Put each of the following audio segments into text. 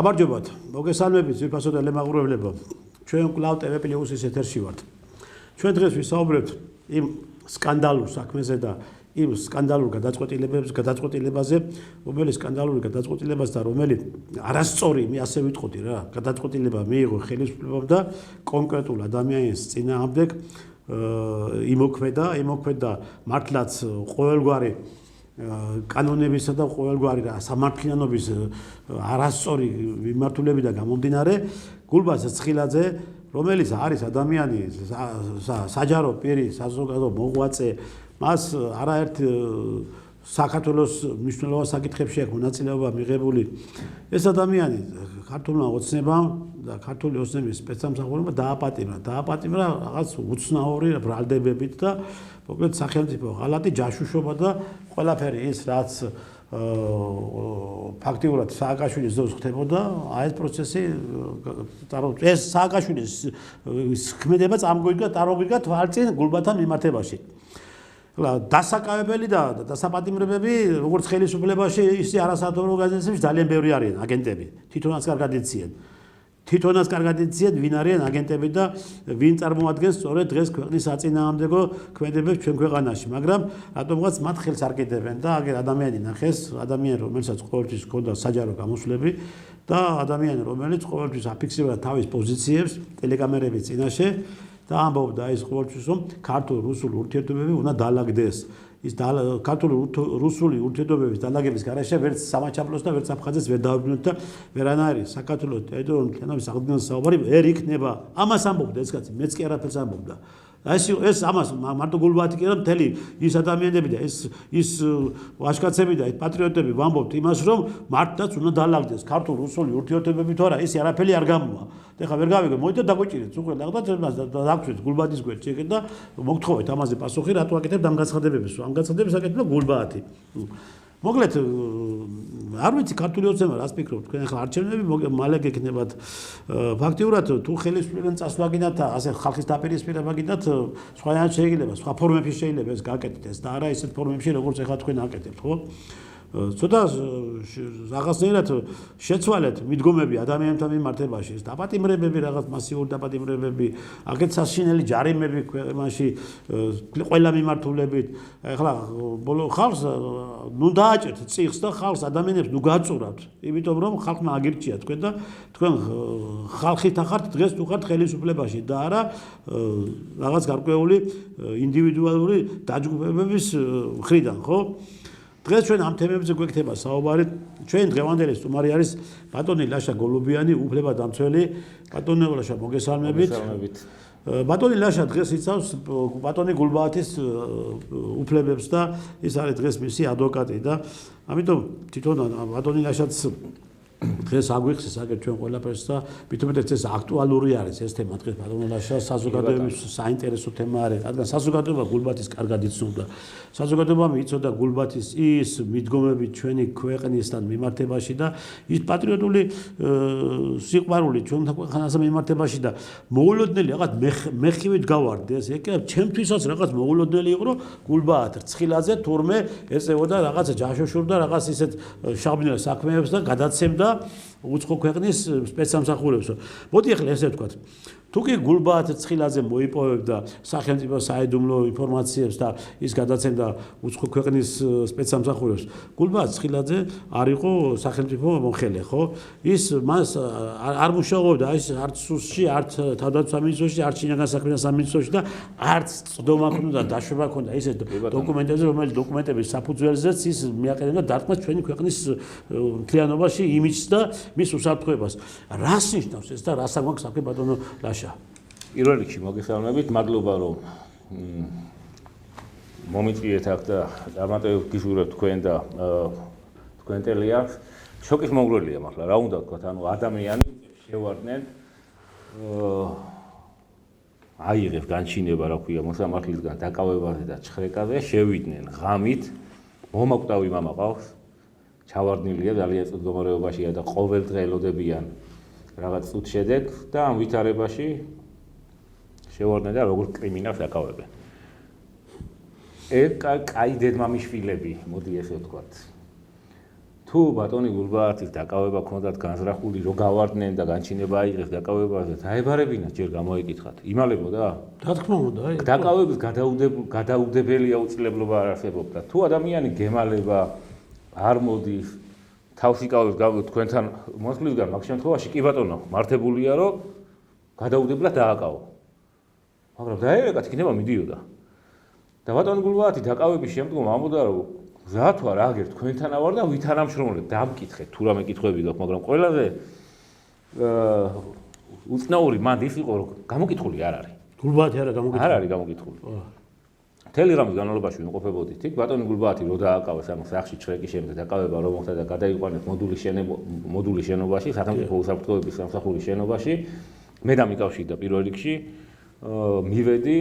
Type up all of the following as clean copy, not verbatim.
გამარჯობათ, მოგესალმებით ძვირფასო ტელემაყურებლებო. ჩვენ კვლავ TV პლუსის ეთერში ვართ. ჩვენ დღეს ვისაუბრებთ იმ სკანდალურ საქმეზე და იმ სკანდალურ გადაწყვეტილებაზე, რომელიც სკანდალური გადაწყვეტილებაც და რომელიც არასწორი, მე ასე ვიტყოდი რა, გადაწყვეტილება მიიღო ხელისუფლებამ და კონკრეტულ ადამიანის წინააღმდეგ იმოქმედა მართლაც ყოველგვარი კანონებისა და ყოველგვარი სამართლიანობის არასწორი მიმართულებიდან გამომდინარე გულბაց ცხილაძე, რომელიც არის ადამიანი საჯარო პირი, საზოგადო მოღვაწე, მას არაერთ საქართველოს მნიშვნელოვან საკითხებში აქვს მონაწილეობა მიღებული. ეს ადამიანი ქართულმა ოცნებამ და ქართული ოცნების სპეცსამსახურებმა დააპატიმრა რაღაც უცნაური ბრალდებებით და მოკლედ სახელმწიფო ღალატი, ჯაშუშობა და ყველაფერი ის რაც ფაქტიურად სააკაშვილის დროს ხდებოდა, ეს პროცესი ეს სააკაშვილის ქმედება წამოიდგა თვალწინ გულბათთან მიმართებაში. დასაკავებელი და დასაპატიმრებები როგორც ხელისუფლებაში, ისე არასამთავრობო ორგანიზაციებში ძალიან ბევრი არიან აგენტები. თვითონაც კარგად იციან ვინ არიან აგენტები და ვინ წარმოადგენს სწორედ დღეს ქვეყნის საწინააღმდეგო ქმედებებს ჩვენ ქვეყანაში, მაგრამ რატომღაც მათ ხელს არ კიდევენ და აგერ ადამიანი ნახეს, ადამიანი რომელსაც ყოველთვის ჰქონდა საჯარო გამოსვლები და ადამიანი რომელიც ყოველთვის აფიქსირებდა თავის პოზიციებს ტელეკამერების წინაშე და ამბობდა ის ყოველთვის რომ ქართულ-რუსული ურთიერთობები უნდა დაალაგდეს. ის ქართულ-რუსული ურთიერთობების დაალაგების გარეშე ვერც სამაჩაბლოს და ვერც აფხაზეთს ვერ დავიბრუნოთ და ვერანაირი საქართველოს ტერიტორიული მთლიანობის აღდგენის საუბარი ვერ იქნება. ამას ამბობდა ეს კაცი, მეც კი არაფერს ამბობდა. ეს ამას მარტო გულბათი კი არა, მთელი ის ადამიანები და ის ვაჟკაცები და ეს პატრიოტები ვამბობთ იმას, რომ მართლაც უნდა დაალაგდეს ქართულ-რუსული ურთიერთობები თუ არა, ის არაფერი არ გამოვა. ეხლა ვერ გავიგე, მოიცა დაგვიჭირეთ უყურეთ და დაგხვით გულბათის გვერდში ეგეთ და მოგთხოვეთ ამაზე პასუხი, რატო აკეთებთ ამ განცხადებებს? ამ განცხადებებს აკეთებდა გულბათი. მოკლედ არ ვიცი ქართული ოცნება რას ფიქრობთ თქვენ ახლა არჩევნები მალე გექნებათ ფაქტიურად თუ ხელისუფლებიდან წასვლა გინდათ ასე ხალხის დაპირისპირება გინდათ სხვაიანად შეიძლება სხვა ფორმებში შეიძლება ეს გააკეთდეს და არა ისეთ ფორმებში როგორც ახლა თქვენ აკეთებთ ხო ცოტა რაღაცნაირად შეცვალეთ მიდგომები ადამიანთა მიმართებაში ეს დაპატიმრებები რაღაც მასიური დაპატიმრებები აქეთ საშინელი ჯარიმები ქვეყანაში ყველა მიმართულებით ახლა ბოლო ხალხს ნუ დააჭერთ წიხს და ხალხს ადამიანებს ნუ გაწურავთ იმიტომ რომ ხალხმა აგირჩია თქვენ და თქვენ ხალხით ახართ დღეს თუ ხართ ხელისუფლებაში და არა რაღაც გარკვეული ინდივიდუალური დაჯგუფებების მხრიდან ხო დღეს ჩვენ ამ თემებზე გვექნება საუბარი. ჩვენ დღევანდელი სტუმარი არის ბატონი ლაშა გოლუბიანი, უფლებადამცველი. ბატონი ლაშა, მოგესალმებით. ბატონი ლაშა დღეს იცავს ბატონი გულბათის უფლებებს და ის არის დღეს მისი ადვოკატი და ამიტომ თვითონ ბატონი ლაშაც დღეს აგვიხსეს აგერ ჩვენ ყველაფერს და მithumetes ეს აქტუალური არის ეს თემა დღეს ბატონი ლაშა საზოგადოების საინტერესო თემა არის რადგან საზოგადოება გულბათის კარგად იცნობდა საზოგადოებამ იცოდა გულბათის ის მიდგომები ჩვენი ქვეყნისთან მიმართებაში და ის პატრიოტული სიყვარული ჩვენთან ქვეყანასთან მიმართებაში და მოულოდნელი რაღაც მეხივით გავარდეს ეგ ჩემთვისაც რაღაც მოულოდნელი იყო რომ გულბათ რცხილაძე თურმე ეწეოდა რაღაც ჯაშუშურდა რაღაც ისეთ შაბნელ საქმეებს და გადაცემდა უცხო ქვეყნის სპეცსამსახურებს. მოდი ახლა ესე ვთქვათ. თუ კი გულბათ რცხილაძე მოიპოვებდა სახელმწიფო საიდუმლო ინფორმაციებს და ის გადაცემდა უცხო ქვეყნის სპეცსამსახურებს, გულბათ რცხილაძე არ იყო სახელმწიფო მომხელე, ხო? ის მას არ მუშაობდა ის არც სუსში, არც თავდაცვის სამინისტროში, არც შინაგან საქმეთა სამინისტროში და არც წდომა ჰქონდა, დაშვება ჰქონდა ისეთ დოკუმენტებზე, რომელიც დოკუმენტების საფუძველზეც ის მიაყენებდა დარტყმას ჩვენი ქვეყნის მთლიანობაში იმიჯს და მის უსაფრთხოებას. რას ნიშნავს ეს და რას აგვაქვს საქმე ბატონო ლაშა? პირველ რიგში მოგესალმებით, მადლობა რომ მომიწვიეთ აქ და წარმატებით გიჟურებთ თქვენ და თქვენ ტელეარხს. შოკის მომგვრელია ახლა რა უნდა ვთქვათ, ანუ ადამიანი შევარდნენ აიღეს განჩინება, რა ქვია, მოსამართლისგან დაკავებაზე და ჩხრეკაზე, შევიდნენ ღამით, მომაკვდავი მამა ყავს, ჩავარდნილია ძალიან წუთ მდგომარეობაშია და ყოველდღე ელოდებიან რაღაც წუთ შედეგს და ამ ვითარებაში შევარდნენ და როგორც კრიმინალს აკავებენ. კაი დედმამიშვილები, მოდი ესე ვთქვათ. თუ ბატონი გულბაათის დაკავება ქონდათ განზრახული, რო გავარდნენ და განჩინება აიღეს დაკავებაზე, დაებარებინათ ჯერ გამოიკითხათ. იმალებოდა? რა თქმა უნდა, აი. დაკავების გადაუდებელია უწლებლობა არ არსებობდა. თუ ადამიანი გემალება არ მოდის, თავს იკავებს თქვენთან მოსვლისგან, მაგ შემთხვევაში კი ბატონო, მართებულია რომ გადაუდებლად დააკავო. მაგრამ დაერეკათ იქნება მიდიოდა. და ბატონი გულბაათი დაკავების შემდგომ ამბობდა რომ ზათვა რა გერ თქვენთან ავარ და ვითანამშრომლებ დამკითხეთ თუ რამე კითხვები გაქვს, მაგრამ ყველაზე უცნაური მანდ ის იყო რომ გამოკითხული არ არის. გულბაათი არა გამოკითხული. არ არის გამოკითხული. მთელი რამის განმავლობაში ვიმყოფებოდით იქ ბატონი გულბაათი რო დააკავეს ამ სახში ჩრეკის შემდეგ დაკავება რომ მოხდა და გადაიყვანეს მოდულის შენობაში, სახელმწიფო უსაფრთხოების სამსახურის შენობაში, მე დამიკავშირდა პირველ რიგში, მივედი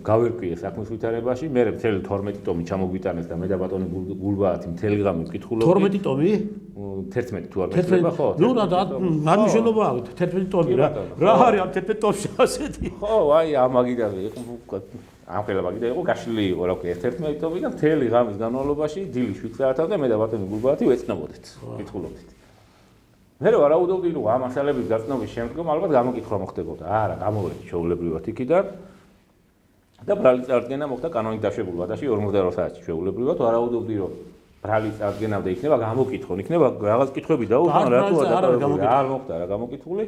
გავერკვიე საქმის ვითარებაში, მე მთელი 12 ტომი ჩამოგვიტანეს და მე და ბატონი გულბაათი მთელი ღამე ვკითხულობდით. 12 ტომი? 11 თუ არ მეცდება ხო? ნუ რა მნიშვნელობა აქვს 11 ტომი რა. რა არის ამ 11 ტომში ასეთი? ხო, აი ამაგიდაზე იყო ამ ყველა მაგიდა იყო გაშლილი იყო რა ვქი 11 ტომი და მთელი ღამის განმავლობაში დილი 7 საათამდე მე და ბატონი გულბაათი ვეცნობოდით, ვკითხულობდით. მე რა ვარაუდობდი რომ ამ მასალების გაცნობის შემდგომ ალბათ გამოკითხვა მოხდებოდა. არა, გამოვედი ჩვეულებრივად იქიდან. და ბრალის წარდგენა მოხდა კანონით დაშვებულ ვადაში 48 საათში ჩვეულებრივად ვარაუდობდი რომ ბრალის წარდგენამდე იქნება გამოკითხონ, იქნება რაღაც კითხვები დაუხმო რატოა არ მოხდა რა გამოკითხული.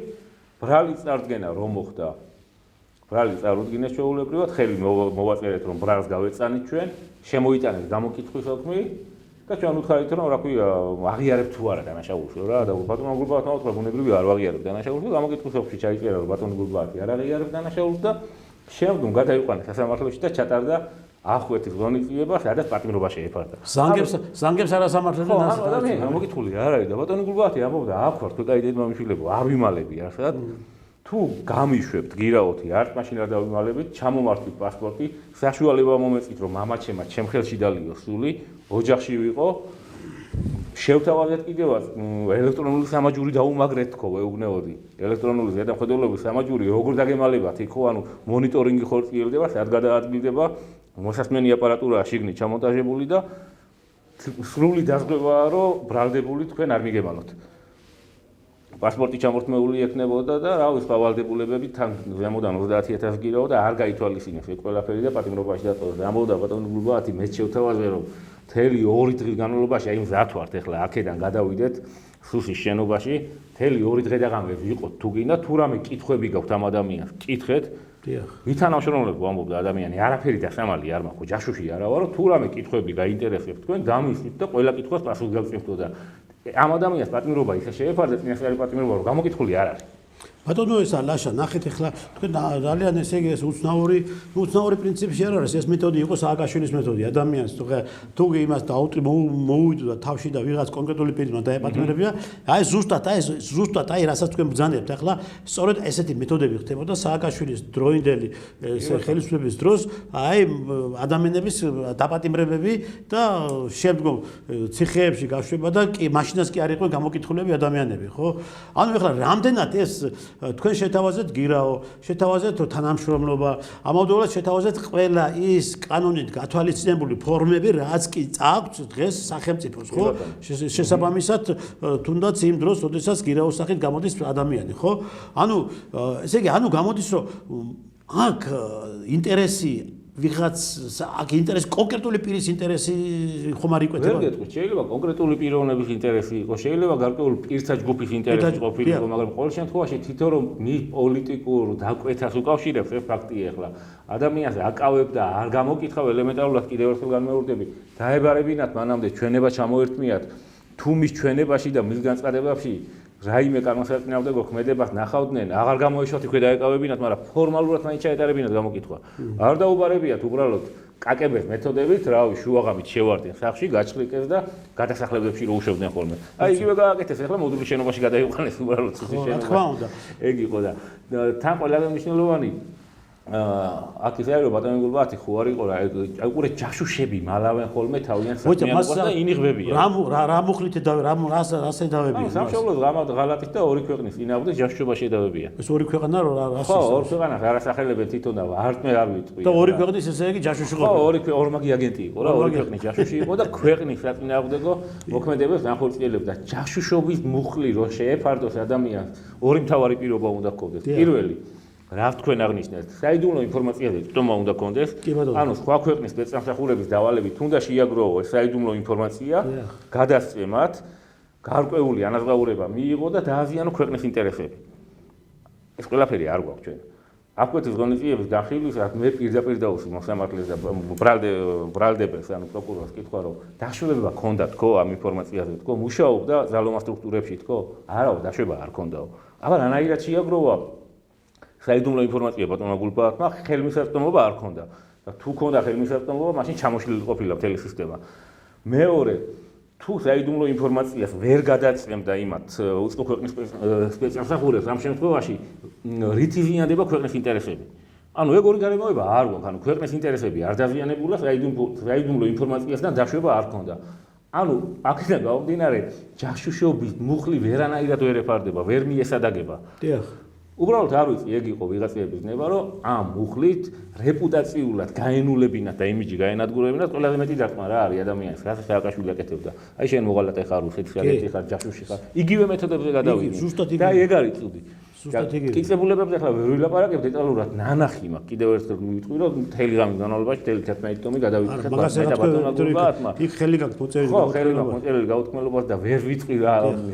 ბრალის წარდგენა რომ მოხდა ბრალი წარუდგინეს ჩვეულებრივად, ხელი მოვაწერეთ რომ ბრალს გავეწანით ჩვენ, შემოიტანეთ გამოკითხვის საქმე და ჩვენ უთხარით რომ რა ქვია აღიარებ თუ არა დანაშაულს რა და ბატონო გულბაათმა უთხრა ბუნებრივია არ ვაღიარებ დანაშაულს და გამოკითხვის საქმე ჩაიწერა რომ ბატონო გულბაათი არ აღიარებს დანაშაულს და შემდგომ გადაიყვანეს სასამართლოში და ჩატარდა ახღვეთის ღონისძიება, სადაც პატიმრობა შეეფარდა. ზანგებს არასამართლოა და გამოკითხული არ არის და ბატონი გულბაათი ამბობდა აქ ვარ თქვენკაი დედმამიშვილებო არ ვიმალები არსად თუ გამიშვებთ გირაოთი არც მაშინ არ დავიმალებით ჩამომართვით პასპორტი საშუალება მომეწით რომ მამაჩემა ჩემ ხელში დალიოს სული ოჯახში ვიყო შევთავაზეთ კიდევაც ელექტრონული სამაჯური დაუმაგრეთ თქო ვეუბნეოდი ელექტრონული ზედამხედველობის სამაჯური როგორ დაგემალებათ იქო ანუ მონიტორინგი ხორციელდება სად გადაადგილდება მოსასმენი აპარატურაა შიგნით ჩამონტაჟებული და სრული დაზღვევაა რომ ბრალდებული თქვენ არ მიგემალოთ პასპორტი ჩამორთმეული ექნებოდა და რა ვიცი ვალდებულებები თან ზემოდან 30000 გირაო და არ გაითვალისწინეს ეს ყველაფერი და პატიმრობაში დატოვეს. ამბობდა ბატონი გულბაათი მეც შევთავაზე რომ მთელი 2 დღის განმავლობაში აი მზად ვართ ახლა აქედან გადავიდეთ სუსის შენობაში მთელი 2 დღე და ღამე ვიყოთ თუ გინდა თუ რამე კითხვები გაქვთ ამ ადამიანს კითხეთ ვითანამშრომლებ ამბობდა ადამიანი არაფერი დასამალი არ მაქვს ჯაშუში არა ვარო თუ რამე კითხვები გაინტერესებთ თქვენ დამისვით და ყველა კითხვას პასუხს გავწევთ და ამ ადამიანს პატიმრობა ისე შეეფარდა წინასწარი პატიმრობა რომ გამოკითხული არ არის ბატონო ესა ლაშა ნახეთ ახლა თქვენ ძალიან ესე იგი ეს უცნაური პრინციპი არ არის ეს მეთოდი იყო სააკაშვილის მეთოდი ადამიანს თუ იმას დაუტრი მოუვიდო და თავში და ვიღაც კონკრეტული პირმა დაეპატიმრებია აი ზუსტად აი რასაც თქვენ ბრძანებთ ახლა სწორედ ესეთი მეთოდები ხდებოდა სააკაშვილის დროინდელი ხელისუფლების დროს აი ადამიანების დაპატიმრებები და შემდგომ ციხეებში გაშვება და მაშინაც კი არ იყვნენ გამოკითხულები ადამიანები ხო ანუ ახლა რამდენად ეს თქვენ შეთავაზეთ გირაო, შეთავაზეთ თანამშრომლობა, ამავდროულად შეთავაზეთ ყველა ის კანონით გათვალისწინებული ფორმები, რაც კი წააქვთ დღეს სახელმწიფოს, ხო? შესაბამისად, თუნდაც იმ დროს, როდესაც გირაოს სახით გამოდის ადამიანი, ხო? ანუ ესე იგი, ანუ გამოდის, რომ აქ ინტერესი ვიღაც აქ ინტერესი კონკრეტული პირის ინტერესი ხომ არ იკვეთება? ვერ გეტყვით, შეიძლება კონკრეტული პიროვნების ინტერესი იყოს, შეიძლება გარკვეული პირთა ჯგუფის ინტერესი ყოფილიყო, მაგრამ ყოველ შემთხვევაში თვითონ რომ პოლიტიკურ დაკვეთას უკავშირებს ეს ფაქტია ახლა. ადამიანს აკავებ და არ გამოკითხავ ელემენტარულად კიდევ ერთხელ განმეორდები, დაებარებინათ მანამდე ჩვენება ჩამოერთმიათ თუ მის ჩვენებაში და მის განწყობებში რაიმე კანონსაწინააღმდეგო ქმედებას ნახავდნენ, აღარ გამოეშოთ იქვე დაეკავებინათ, მაგრამ ფორმალურად მაინც ჩაეტარებინათ გამოკითხვა. არ დაუბარებიათ უბრალოდ კაკების მეთოდებით, რავი, შუაღამით შევარდნენ სახში, გაჩხრიკეს და გადასახლებებში რო უშვებდნენ ხოლმე. აი იგივე გააკეთეს, ახლა მოდულის შენობაში გადაიყვანეს უბრალოდ სუსის შენობაში. რა თქმა უნდა. ეგ იყო და თან ყველაზე მნიშვნელოვანი აქ ისე არის რომ ბატონი გულბაათი ხო არ იყო რა უყურე ჯაშუშები მალავენ ხოლმე თავიანთ საქმიანობას და ინიღბებიან რა მუხლით დავე რასე დავებიან სამშობლოს ღალატით და ორი ქვეყნის ინაღბდა ჯაშუშობა შედავებიან ეს ორი ქვეყანა რა ხო ორი ქვეყანა არასახელებენ თვითონ და არტმე არ ვიტყვი და ორი ქვეყნის ესე იგი ჯაშუში ხო ორი ორმაგი აგენტი იყო რა ორი ქვეყნის ჯაშუში იყო და ქვეყნის საწინააღმდეგო მოქმედებებს განხორციელებს და ჯაშუშობის მუხლი რო შეეფარდოს ადამიანს ორი მთავარი პირობა უნდა ჰქონდეს პირველი რა თქვენ აღნიშნეთ საიდუმლო ინფორმაციაზე წტომა უნდა კონდეს ანუ სხვა ქვეყნის სპეცსამსახურების დავალებით თუნდა შეიაგროვო საიდუმლო ინფორმაცია გადასწემათ გარკვეული ანაზღაურება მიიღო და დააზიანო ქვეყნის ინტერესები ეს ყველაფერი არ გვაქვს ჩვენ აფკვეთის ღონისძიების განხილვისას მე პირდაპირ დავუსვი მოსამართლეს და ბრალდებელს ანუ პროკურორს კითხვა რომ დაშვება ქონდა თქო ამ ინფორმაციაზე თქო მუშაობდა ძალოვან სტრუქტურებში თქო არაო დაშვება არ ქონდაო აბა რანაირად შეიაგროვა საიდუმლო ინფორმაცია ბატონმა გულბაათმა ხელმისაწვდომობა არ ქონდა და თუ ქონდა ხელმისაწვდომობა მაშინ ჩამოშლილი ყოფილა მთელი სისტემა მეორე თუ საიდუმლო ინფორმაციას ვერ გადაწემდა იმათ უცხო ქვეყნის სპეცსამსახურებს ამ შემთხვევაში რითი ზიანდება ქვეყნის ინტერესები ანუ ეგ ორი გარემოება არ გვაქვს ანუ ქვეყნის ინტერესები არ დაზიანებულა საიდუმლო ინფორმაციასთან დაშვება არ ქონდა ანუ აქედან გამომდინარე ჯაშუშობის მუხლი ვერანაირად ვერ ეფარდება ვერ მიესადაგება დიახ უბრალოდ არ ვიცი ეგ იყო ვიღაცების ნება რომ ამ მუხლით რეპუტაციულად გაენულებინათ და იმიჯი გაენადგურებინათ ყველაზე მეტი დარტყმა რა არის ადამიანს რა სააკაშვილი აკეთებდა აი შენ მოღალატე ხარ რუსეთის აგენტი ხარ ჯაშუში ხარ იგივე მეთოდებზე გადავიდნენ და ეგ არის წუდი კიცებულებებზე ახლა ვერ ვილაპარაკებ დეტალურად ნანახი მაქვს კიდევ ერთხელ მივიტყვი რომ მთელი ღამის განმავლობაში მთელი 11 ტომი გადავიკითხე ბატონმა იქ ხელი გაქვს მოწერილი ხო ხელი გაქვს მოწერილი გაუთქმელობას და ვერ ვიტყვი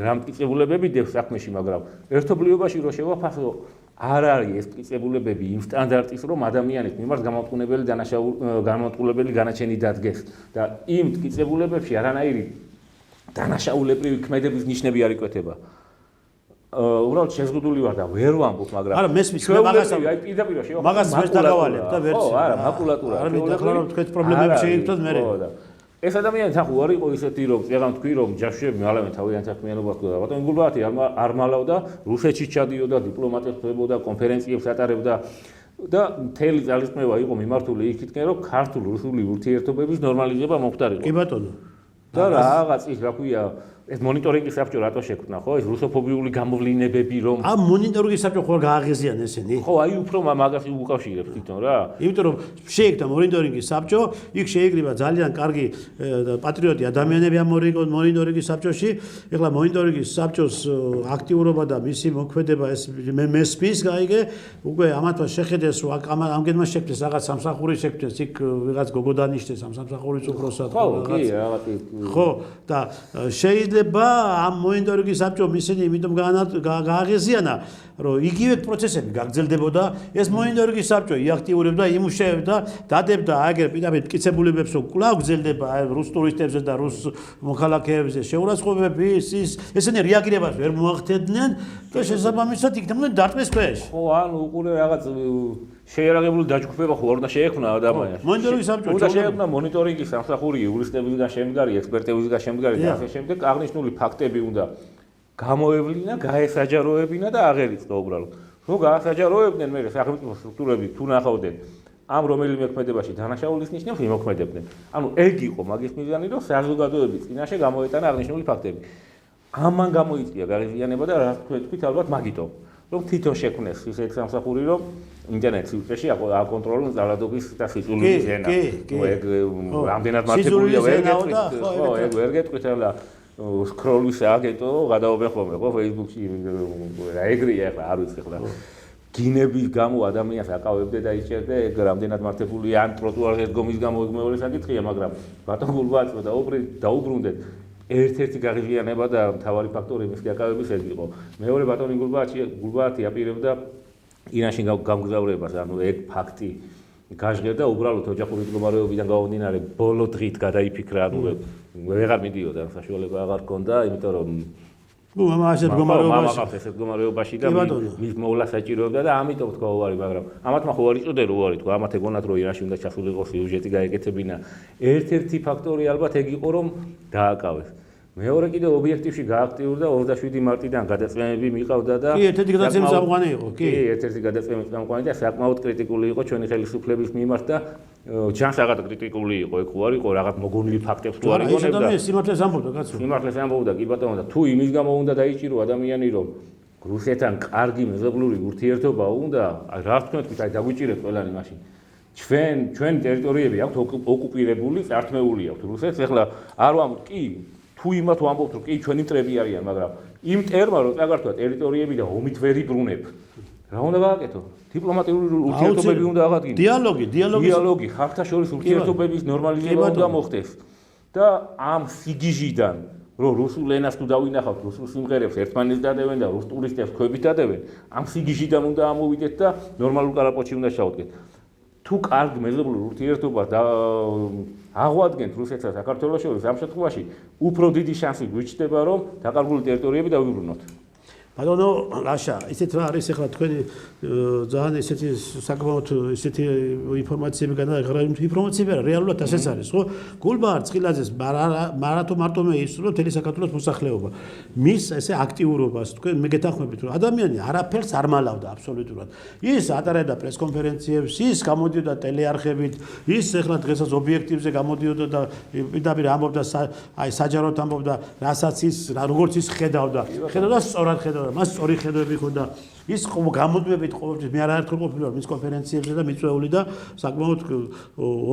რა მტკიცებულებები დევს საქმეში მაგრამ ერთობლიობაში რო შევაფასო არ არის ეს მტკიცებულებები იმ სტანდარტის რომ ადამიანის მიმართ გამომტყუნებელი განაჩენი დადგეს და იმ მტკიცებულებებში არანაირი დანაშაულებრივი ქმედების ნიშნები არ იკვეთება უბრალოდ შეზღუდული ვარ და ვერ ვამბობ მაგრამ არა მესმის მე აი პირდაპირ შევაფასო მაგას ვერ დაგავალებ და ვერც ხო არა მაკულატურა არ მითხარ რომ თქვენ პრობლემები შეიგდოთ მე ეს ადამიანი თან ხო არ იყო ისეთი რომ წეგან თქვი რომ ჯაშუშები მალავენ თავიანთ საქმიანობას და ბატონი გულბაათი არ მალავდა რუსეთში ჩადიოდა დიპლომატებს ხდებოდა კონფერენციებს ატარებდა და მთელი ძალისხმევა იყო მიმართული იქითკენ რომ ქართულ-რუსული ურთიერთობების ნორმალიზება მომხდარიყო კი ბატონო და რაღაც ის რა ქვია ეს მონიტორინგის საბჭო რატო შექმნა ხო ეს რუსოფობიული გამოვლინებები რომ ამ მონიტორინგის საბჭო ხო გააღიზიან ესენი ხო აი უფრო მაგას უკავშირებს თვითონ რა იმიტომ რომ შეიქმნა მონიტორინგის საბჭო იქ შეიკრიბა ძალიან კარგი პატრიოტი ადამიანები ამ მონიტორინგის საბჭოში ეხლა მონიტორინგის საბჭოს აქტიურობა და მისი მოქმედება ეს მე მესმის გაიგე უკვე ამათმა შეხედეს რომ ამგენმა შექმნეს რაღაც სამსახური შექმნეს იქ ვიღაც გოგო დანიშნეს ამ სამსახურის უფროსად ხო და შეიძლება ამ მონიტორინგის საბჭომ ისინი იმიტომ გააღიზიანა რომ იგივე პროცესები გაგრძელდებოდა ეს მონიტორინგის საბჭო იაქტიურებდა იმუშავებდა დადებდა აგერ პირდაპირ მტკიცებულებებს რომ კვლავ გრძელდება რუს ტურისტებზე და რუს მოქალაქეებზე შეურაცხყოფები ესენი რეაგირებას ვერ მოახდენდნენ და შესაბამისად იქნებოდნენ დარტყმის ქვეშ ხო ანუ უყურე რაღაც შეერაღებული დაჯგუფება ხო არ უნდა შეექმნა ადამიანს მონიტორინგის საბჭო უნდა შეექმნა მონიტორინგის სამსახური იურისტებისგან შემდგარი ექსპერტებისგან შემდგარი და ასე შემდეგ აღნიშნული ფაქტები უნდა გამოევლინა გაესაჯაროებინა და აღერიცხა უბრალოდ რო გაასაჯაროებდნენ მე სახელმწიფო სტრუქტურები თუ ნახავდნენ ამ რომელიმე მოქმედებაში დანაშაულის ნიშნებს იმოქმედებდნენ ანუ ეგ იყო მაგის მიზანი რომ საზოგადოების წინაშე გამოეტანა აღნიშნული ფაქტები ამან გამოიწვია გააღიზიანება და რა თქვით ალბათ მაგიტომ რომ თვითონ შექმნეს ისეთ სამსახური რომ ინტერნეტ სივრცეში აკონტროლონ ძალადობის და სიძულვილის ენა ეგ რამდენად მართებულია ვერ გეტყვით ხო ეგ ვერ გეტყვით ახლა სკროლის აგენტო გადაობენ ხოლმე ხო Facebook-ში რა ეგრეა ახლა არ ვიცი ახლა გინების გამო ადამიანს აკავებდე და იჭერდე ეგ რამდენად მართებულია ან ტროტუარზე დგომის გამო ეგ მეორე საკითხია მაგრამ ბატონ გულბაათმა დაუბრუნდეთ ერთ-ერთი გააღიზიანება და მთავარი ფაქტორი მის დაკავების ეგ იყო მეორე ბატონი გულბაათი აპირებდა ირანში გამგზავრებას ანუ ეგ ფაქტი გაჟღერდა უბრალოდ ოჯახური მდგომარეობიდან გამომდინარე ბოლო დღით გადაიფიქრა ანუ ვეღარ მიდიოდა საშუალება აღარ ჰქონდა იმიტომ რომ მამასაც მდგომარეობაში და მის მოვლა საჭიროებდა და ამიტომ თქვა უარი მაგრამ ამათმა ხო არ იწოდე რო უარი თქვა ამათ ეგონათ რომ ირანში უნდა ჩასულიყო სიუჟეტი გაეკეთებინა ერთ-ერთი ფაქტორი ალბათ ეგ იყო რომ დააკავეს მეორე კიდე ობიექტივში გააქტიურდა 27 მარტიდან გადაწყვეტილები მიყავდა და კი, ერთ-ერთი გადაწყვეტილების წამყვანი იყო, კი. ერთ-ერთი გადაწყვეტილების წამყვანი და საკმაოდ კრიტიკული იყო ჩვენი ხელისუფლების მიმართ და ჯანს რაღაც კრიტიკული იყო, ეგ უარი იყო, რაღაც მოგონილი ფაქტებს თუ არ ეს იგონებდა. ადამიანი სიმართლეს ამბობდა, კაცო. სიმართლეს ამბობდა, კი ბატონო და თუ იმის გამო უნდა დაიჭირო ადამიანი, რომ რუსეთთან კარგი მეზობლური ურთიერთობა უნდა, რა თქმა უნდა, დაგვიჭირეთ ყველანი მაშინ. ჩვენ ტერიტორიები აქვთ ოკუპირებული, წართმეული აქვთ რუსეთს, ეხლა არ ვამბობ, კი, თუ იმათ ვამბობთ, რომ კი ჩვენი მტრები არიან, მაგრამ იმ ტერმა რო წაგართვა ტერიტორიები და ომით ვერ იბრუნებ. რა უნდა გააკეთო? დიპლომატიური ურთიერთობები უნდა აღადგინოს. დიალოგი, ხალხთა შორის ურთიერთობების ნორმალიზება უნდა მოხდეს. და ამ სიგიჟიდან რომ რუსულ ენას თუ დავინახავთ, რუსულ სიმღერებს ერთმანეთს დადევენ და რუს ტურისტებს ქვებით დადევენ, ამ სიგიჟიდან უნდა ამოვიდეთ და ნორმალურ კალაპოტში უნდა ჩავდგეთ. თუ კარგ მეზობლურ ურთიერთობას აღვადგენთ რუსეთსა და საქართველოს შორის, ამ შემთხვევაში უფრო დიდი შანსი გვიჩნდება, რომ დაკარგული ტერიტორიები დავიბრუნოთ. ბატონო ლაშა, ისეთ რა არის ახლა თქვენი ძალიან ესეთი საკმაოდ ესეთი ინფორმაციები გადაიღრა, ინფორმაციები არა, რეალურად ასეც არის, ხო? გულბაარ ცხილაძეს მარათო მარტო მე ისურვებ მთელი საქართველოს მოსახლეობა. მის ესე აქტიურობას თქვენ მე გეთანხმებით, რომ ადამიანი არაფერს არ მალავდა აბსოლუტურად. ის ატარებდა პრესკონფერენციებს, ის გამოდიოდა ტელეარხებით, ის ახლა დღესაც ობიექტივზე გამოდიოდა და პირდაპირ ამბობდა, აი საჯაროდ ამბობდა, რასაც ის როგორც ის ხედავდა სწორად ხედავდა. მას სწორი ხედვები ჰქონდა ის გამოდმებით ყოველთვის მე არაერთხელ ყოფილი ვარ მის კონფერენციებზე და მიწვეული და საკმაოდ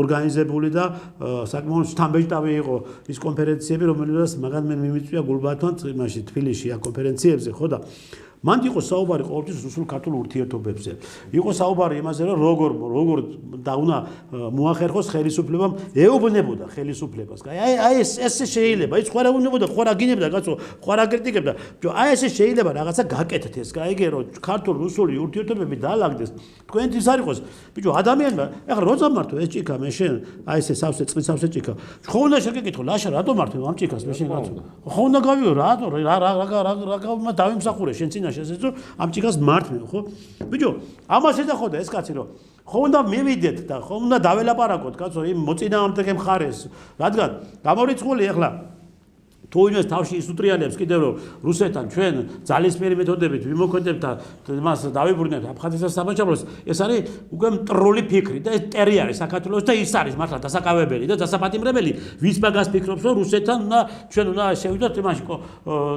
ორგანიზებული და საკმაოდ შთამბეჭდავი იყო ის კონფერენციები რომელსაც მაგალ მე მიმიწვია გულბათთან იმაში თბილისში ამ კონფერენციებზე ხო და მან იყო საუბარი ყოველთვის რუსულ-ქართულ ურთიერთობებზე. იყო საუბარი იმაზე, რომ როგორ და უნდა მოახერხოს ხელისუფლებამ ეუბნებოდა ხელისუფლებას. აი ეს შეიძლება, ის ხო არ ეუბნებოდა, ხო არ აგინებდა, კაცო, ხო არ აკრიტიკებდა. აი ეს შეიძლება რაღაცა გაკეთეთ ეს, გაიგე რომ ქართულ-რუსული ურთიერთობები დაალაგდეს. თქვენთვის არ იყოს, ბიჭო, ადამიანმა, ეხლა როცა მართო ეს ჭიქა მე შენ, აი ესე სავსე წყლის სავსე ჭიქა. ხო უნდა შეგეკითხო, ლაშა, რატო მართო ამ ჭიქას მე შენ კაცო? ხო უნდა გავიო, რატო რა დავიმსახურე შენ წინა შესეძო ამ ჭიქას მართმე ხო ბიჭო ამას ეძახოდა ეს კაცი რომ ხო უნდა მივიდეთ და ხო უნდა დაველაპარაკოთ კაცო იმ მოწინააღმდეგე მხარეს რადგან გამორიცხული ახლა თუ იმას თავში ისუტრიალებს კიდევ რომ რუსეთთან ჩვენ ძალისმიერი მეთოდებით ვიმოქმედებთ და მას დავიბრუნებთ აფხაზეთის სამაჩაბლოს ეს არის უკვე მტრული ფიქრი და ეს ტერი არის საქართველოს და ის არის მართლა დასაკავებელი და დასაპატიმრებელი ვის მაგას ფიქრობს რომ რუსეთთან უნდა ჩვენ უნდა შევიდოთ იმაში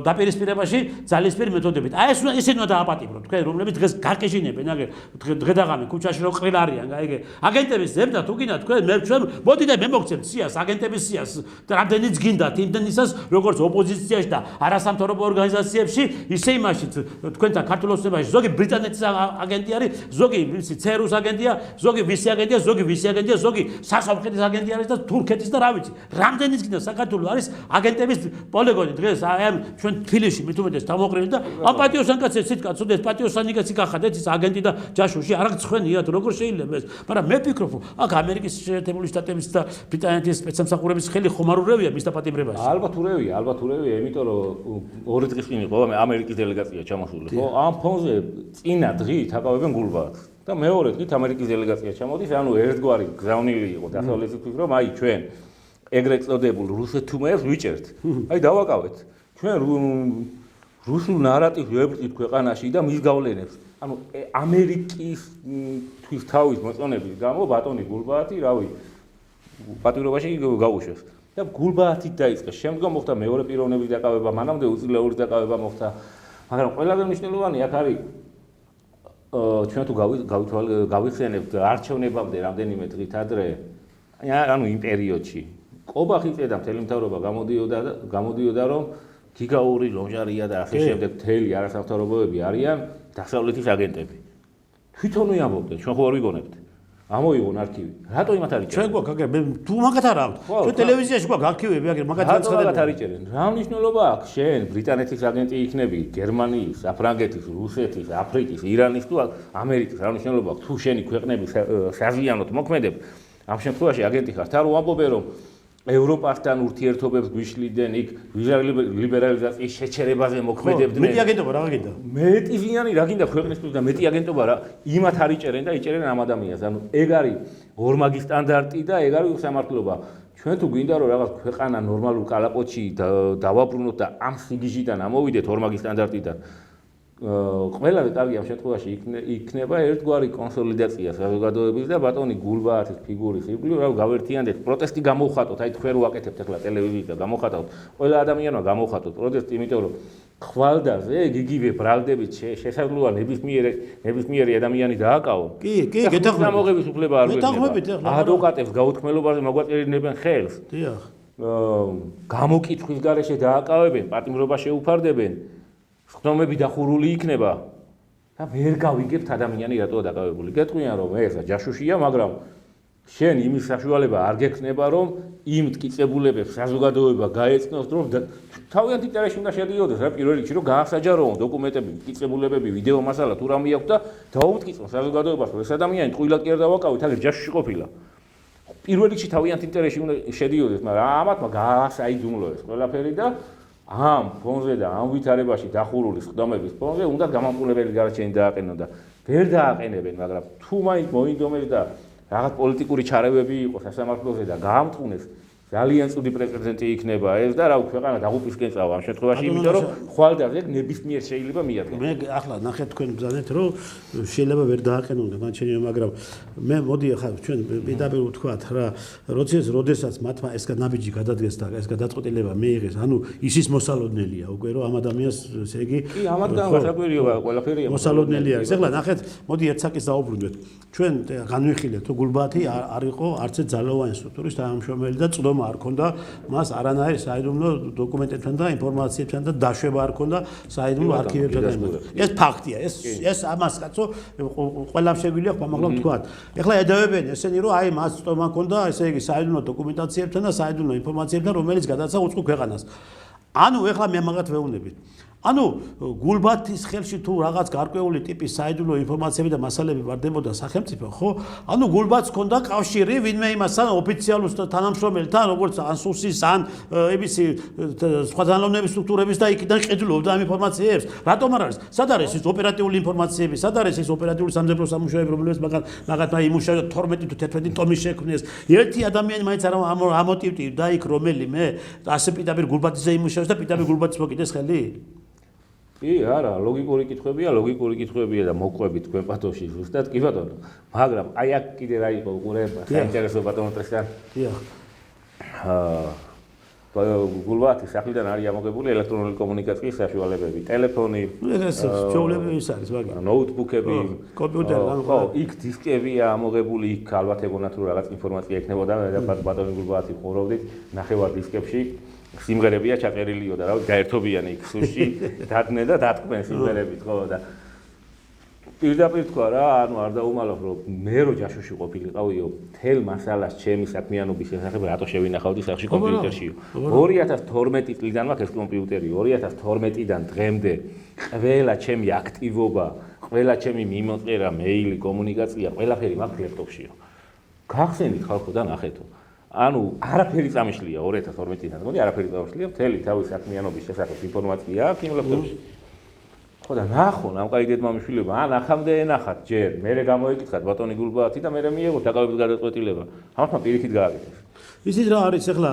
დაპირისპირებაში ძალისმიერი მეთოდებით აი ეს ისინი უნდა დააპატიმროთ თქვენ რომლებიც დღეს გაკეშინებენ აგერ დღედაღამე ქუჩაში რო ყრილ არიან გაიგე აგენტების ზებდა თუ გინდა თქვენ მე ჩვენ მოდი და მე მოგცემთ სიას აგენტების სიას და რამდენიც გინდათ იმდენისას როგორც ოპოზიციაში და არასამთავრობო ორგანიზაციებში, ისე იმაში თქვენთან ქართულოსნებაში ზოგი ბრიტანეთის აგენტი არის, ზოგი ვისი ცერუს აგენტია, ზოგი ვისი აგენტია, ზოგი სასამხედროს აგენტი არის და თურქეთის და რა ვიცი. რამდენიც კიდე საქართველოს არის აგენტების პოლიგონი დღეს აი ამ ჩვენ თბილისში მithumetes დამოყრილი და ამ პატიოსან კაცებს სიტყვა ცუდეს პატიოსანი კაცი გახადეთ ის აგენტი და ჯაშუში არ გცხვენიათ როგორ შეიძლება ეს. მაგრამ მე ვფიქრობ, აქ ამერიკის შეერთებული შტატების და ბრიტანეთის სპეცსამსახურების ხელი ხომარულებია მის დაპატიმრებაში. ალბათ ურევია, იმიტომ რომ ორი დღის წინ იყო ამერიკის დელეგაცია ჩამოსული, ხო? ამ ფონზე წინა დღით აკავებენ გულბაათს და მეორე დღით ამერიკის დელეგაცია ჩამოდის, ანუ ერთგვარი გზავნილი იყო დასავლეთისთვის, რომ აი ჩვენ ეგრეთ წოდებულ რუსეთთუმეებს ვიჭერთ. აი დავაკავეთ. ჩვენ რუსულ ნარატივს ვებრძვით ქვეყანაში და მის გავლენებს. ანუ ამერიკისთვის თავის მოწონების გამო ბატონი გულბაათი, რავი, პატიმრობაში გაუშვეს. და გულბაათით დაიწყეს. შემდგომ მოხდა მეორე პიროვნების დაკავება, მანამდე უწილეულის დაკავება მოხდა. მაგრამ ყველაზე მნიშვნელოვანი აქ არის ჩვენ თუ გავიხსენებთ არჩევნებამდე რამდენიმე დღით ადრე, ანუ იმ პერიოდში კობახიძე და მთელი მთავრობა გამოდიოდა რომ გიგაური ლოჟარია და ასე შემდეგ მთელი არასამთავრობოები არიან დასავლეთის აგენტები. თვითონ ვიამბობდნენ, ჩვენ ხო არ ვიგონებთ. ამოიღონ არქივი. რატო იმათ არ იჭერენ? ჩვენ გვაქვს აგერ თუ მაგათ არ აქვს. ჩვენ ტელევიზიაში გვაქვს არქივები აგერ მაგათ აცხადებენ. არ იჭერენ. რა მნიშვნელობა აქვს შენ ბრიტანეთის აგენტი იქნები, გერმანიის, საფრანგეთის, რუსეთის, აფრიკის, ირანის თუ ამერიკის რა მნიშვნელობა აქვს? თუ შენი ქვეყნები საზიანოდ მოქმედებ, ამ შემთხვევაში აგენტი ხარ. თან ვამბობენ რომ ევროპასთან ურთიერთობებს გვიშლიდან იქ ლიბერალიზაციის შეჩერებაზე მოქმედებდნენ. მეტი აგენტობა რა გინდა? მეტი ზიანი რა გინდა ქვეყნისთვის და მეტი აგენტობა რა იმათ არ იჭერენ და იჭერენ ამ ადამიანს. ანუ ეგ არის ორმაგი სტანდარტი და ეგ არის უსამართლობა. ჩვენ თუ გვინდა რომ რაღაც ქვეყანა ნორმალურ კალაპოტში დავაბრუნოთ და ამ სიგიჟიდან ამოვიდეთ ორმაგი სტანდარტიდან ყველაზე კარგი ამ შემთხვევაში იქნება ერთგვარი კონსოლიდაცია საზოგადოების და ბატონი გულბაათის ფიგურის ირგვლივ რა გავერთიანდეთ პროტესტი გამოვხატოთ აი თქვენ რო აკეთებთ ახლა ტელევიზიიდან გამოვხატოთ ყველა ადამიანმა გამოვხატოთ პროტესტი იმიტომ რომ ხვალდაზე იგივე ბრალდებით შესაძლოა ნებისმიერი ადამიანი დააკავო კი გეთანხმებით ამოღების უფლება არ გვექნება ადვოკატებს გაუთქმელობაზე მოგვაწერილებენ ხელს დიახ გამოკითხვის გარეშე დააკავებენ პატიმრობა შეუფარდებენ ხდომები დახურული იქნება და ვერ გავიგებთ ადამიანი რატოა დაკავებული. გეტყვიან რომ ეს ჯაშუშია, მაგრამ შენ იმის საშუალება არ გექნება რომ იმ მტკიცებულებებს საზოგადოება გაეცნოს რომ თავიანთ ინტერესში უნდა შედიოდეს რა პირველ რიგში რომ გაასაჯაროონ დოკუმენტები, მტკიცებულებები, ვიდეო მასალა თუ რამე აქვს და დაუვტკიცონ საზოგადოებას რომ ეს ადამიანი ტყუილად კი არ დავაკავეთ, აგერ ჯაშუში ყოფილა. პირველ რიგში თავიანთ ინტერესში უნდა შედიოდეს, მაგრამ ამათმა გაასაიძულო ეს ყველაფერი და ამ ფონზე და ამ ვითარებაში დახურული ხდომების ფონზე უნდა გამამპულებელი გარჩენი დააყენონ და ვერ დააყენებენ, მაგრამ თუ მაინც მოინდომეს და რაღაც პოლიტიკური ჩარევები იყოს სასამართლოზე და გაამწუნეს ძალიან წუდი პრეცედენტი იქნება ეს და რა ქვეყანა დაღუპვისკენ წავა ამ შემთხვევაში, იმიტომ რომ ხვალდაზე ნებისმიერ შეიძლება მიადგეს. მე ახლა ნახეთ თქვენ ბრძანეთ რომ შეიძლება ვერ დააყენონ განჩენიო, მაგრამ მე მოდი ახლა ჩვენ პირდაპირ ვთქვათ რა, როდესაც მათმა ეს ნაბიჯი გადადგეს და ეს გადაწყვეტილება მიიღეს, ანუ ისის მოსალოდნელია უკვე რომ ამ ადამიანს ესე იგი კი ამათგან გასაკვირია ყველაფერია მოსალოდნელია. ახლა ნახეთ, მოდი ერთ საკითხს დავუბრუნდეთ. ჩვენ განვიხილეთ თუ გულბათი არ იყო არც ძალოვანი სტრუქტურის თანამშრომელი და წვდომა არ ქონდა მას არანაირი საიდუმლო დოკუმენტებთან და ინფორმაციებთან და დაშვება არ ქონდა საიდუმლო არქივებთან და ეს ფაქტია ეს ამას კაცო ყველამ შეგვიძლია მაგრამ ვთქვათ ეხლა ედავებენ ესენი რომ აი მას წვდომა ქონდა ესე იგი საიდუმლო დოკუმენტაციებთან და საიდუმლო ინფორმაციებთან რომელიც გადაცა უწყო ქვეყანას ანუ ეხლა მე მაგათ ვეუბნებით ანუ გულბათის ხელში თუ რაღაც გარკვეული ტიპის საიდუმლო ინფორმაციები და მასალები ვარდებოდა სახელმწიფო, ხო? ანუ გულბათს ჰქონდა კავშირი ვინმე იმასთან ოფიციალურ თანამშრომელთან, როგორც ანსუსის ან ებისი სხვა ძალოვნების სტრუქტურების და იქიდან ყიდულობდა ამ ინფორმაციებს. რატომ არ არის? სად არის ის ოპერატიული ინფორმაციები? სად არის ის ოპერატიული სამხედრო სამუშაოები, რომლებიც მაგათმა იმუშავა 12 თუ 11 ტომის შექმნეს? ერთი ადამიანი მაინც არ ამოტივტივდა იქ რომელიმე ასე პირდაპირ გულბათზე იმუშავებს და პირდაპირ გულბათს მოკიდეს ხელი? კი, არა, ლოგიკური კითხვებია და მოყვები თქვენ პათოში ზუსტად კი ბატონო. მაგრამ აი აქ კიდე რა იყო უყურება საინტერესო ბატონო პრესთან. დიახ. გულბათის სახლიდან არის ამოგებული ელექტრონული კომუნიკაციის საშუალებები, ტელეფონი, ეს ჩვეულებრივი ის არის, მაგრამ ნოუთბუქები, კომპიუტერი, ხო, იქ დისკებია ამოგებული, იქ ალბათ ეგონათ რომ რაღაც ინფორმაცია ექნებოდა და ბატონი გულბათი ხუროვდით, ნახევარ დისკებში სიმღერებია ჩაყერილიო და რა ვიცი გაერთობიანი იქ სუში დადგნენ და დათქმენ სიმღერებით ხო და პირდაპირ თქვა რა ანუ არ დაუმალავ რომ მე რო ჯაშუში ყოფილიყავიო თელ მასალას ჩემი საქმიანობის შესახებ რატო შევინახავდი სახში კომპიუტერშიო 2012 წლიდან მაქვს ეს კომპიუტერი 2012-დან დღემდე ყველა ჩემი აქტივობა ყველა ჩემი მიმოწერა მეილი კომუნიკაცია ყველაფერი მაქვს ლეპტოპშიო გახსენით ხალხო და ნახეთო ანუ არაფერი წამიშლია 2012-დან. მოდი არაფერი წამიშლია, მთელი თავის საქმიანობის შესახებ ინფორმაცია აქვს იმ ლეპტოპში. ხო და ნახონ ამ კაი დედმამიშვილებმა, ან ახამდე ენახათ ჯერ, მერე გამოიკითხათ ბატონი გულბათი და მერე მიიღოთ დაკავების გადაწყვეტილება. ამათმა პირიქით გააკეთეს. ისიც რა არის ახლა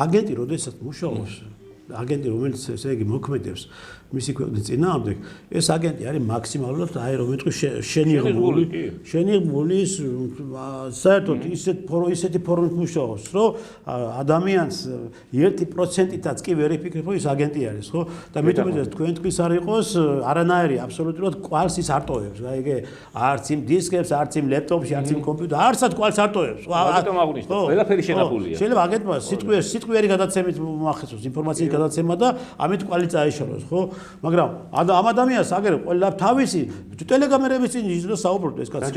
აგენტი როდესაც მუშაობს, აგენტი რომელიც ესე იგი მოქმედებს მისი ქვეყნის წინააღმდეგ, ეს აგენტი არის მაქსიმალურად აი რომ ვიტყვი შენიღმული საერთოდ ისეთი ფორმით მუშაობს, რომ ადამიანს 1%-იც კი ვერ იფიქრებ, რომ ის აგენტი არის, ხო? და მეტყვით თქვენთვის არ იყოს არანაირი აბსოლუტურად კვალს ის არ ტოვებს, რა იგე? არც იმ დისკებს, არც იმ ლეპტოპში, არც იმ კომპიუტერში, არცად კვალს არ ტოვებს. რატომ აღნიშნეთ? ყველაფერი შენახულია. შეიძლება აგენტმა სიტყვიერი გადაცემით მოახერხოს ინფორმაციის გადაცემა და ამით კვალი წაეშალოს, ხო? მაგრამ ამ ადამიანს აგერ ყველა თავისი ტელეკამერების წინ იზრდა საუბრობ ეს კაცი.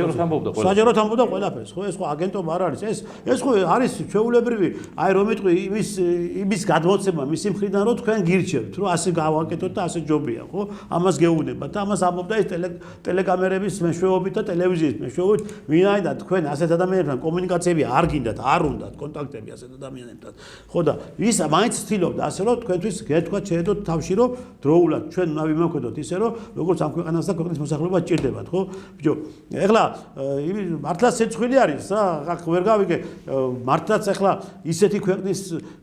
საჯაროდ ამბობდა ყველაფერს, ხო? ეს ხო აგენტობა არ არის. ეს ხო არის ჩვეულებრივი, აი რომ იტყვი იმის გადმოცემა მისი მხრიდან რომ თქვენ გირჩევთ, რომ ასე გავაკეთოთ და ასე ჯობია, ხო? ამას გეუბნებათ და ამას ამბობდა ეს ტელეკამერების მეშვეობით და ტელევიზიის მეშვეობით, ვინაიდან თქვენ ასეთ ადამიანებთან კომუნიკაციები არ გინდათ, არ უნდათ კონტაქტები ასეთ ადამიანებთან. ხო და ის მაინც ცდილობდა ასე რომ თქვენთვის გეთქვათ შეედოთ თავში რომ დროულ გარკვეულად ჩვენ უნდა ვიმოქმედოთ ისე რომ როგორც ამ ქვეყანას და ქვეყნის მოსახლეობას ჭირდებათ, ხო? ბიჭო, ეხლა მართლაც ცეცხლი არის რა, აქ ვერ გავიგე, მართლაც ეხლა ისეთი ქვეყნის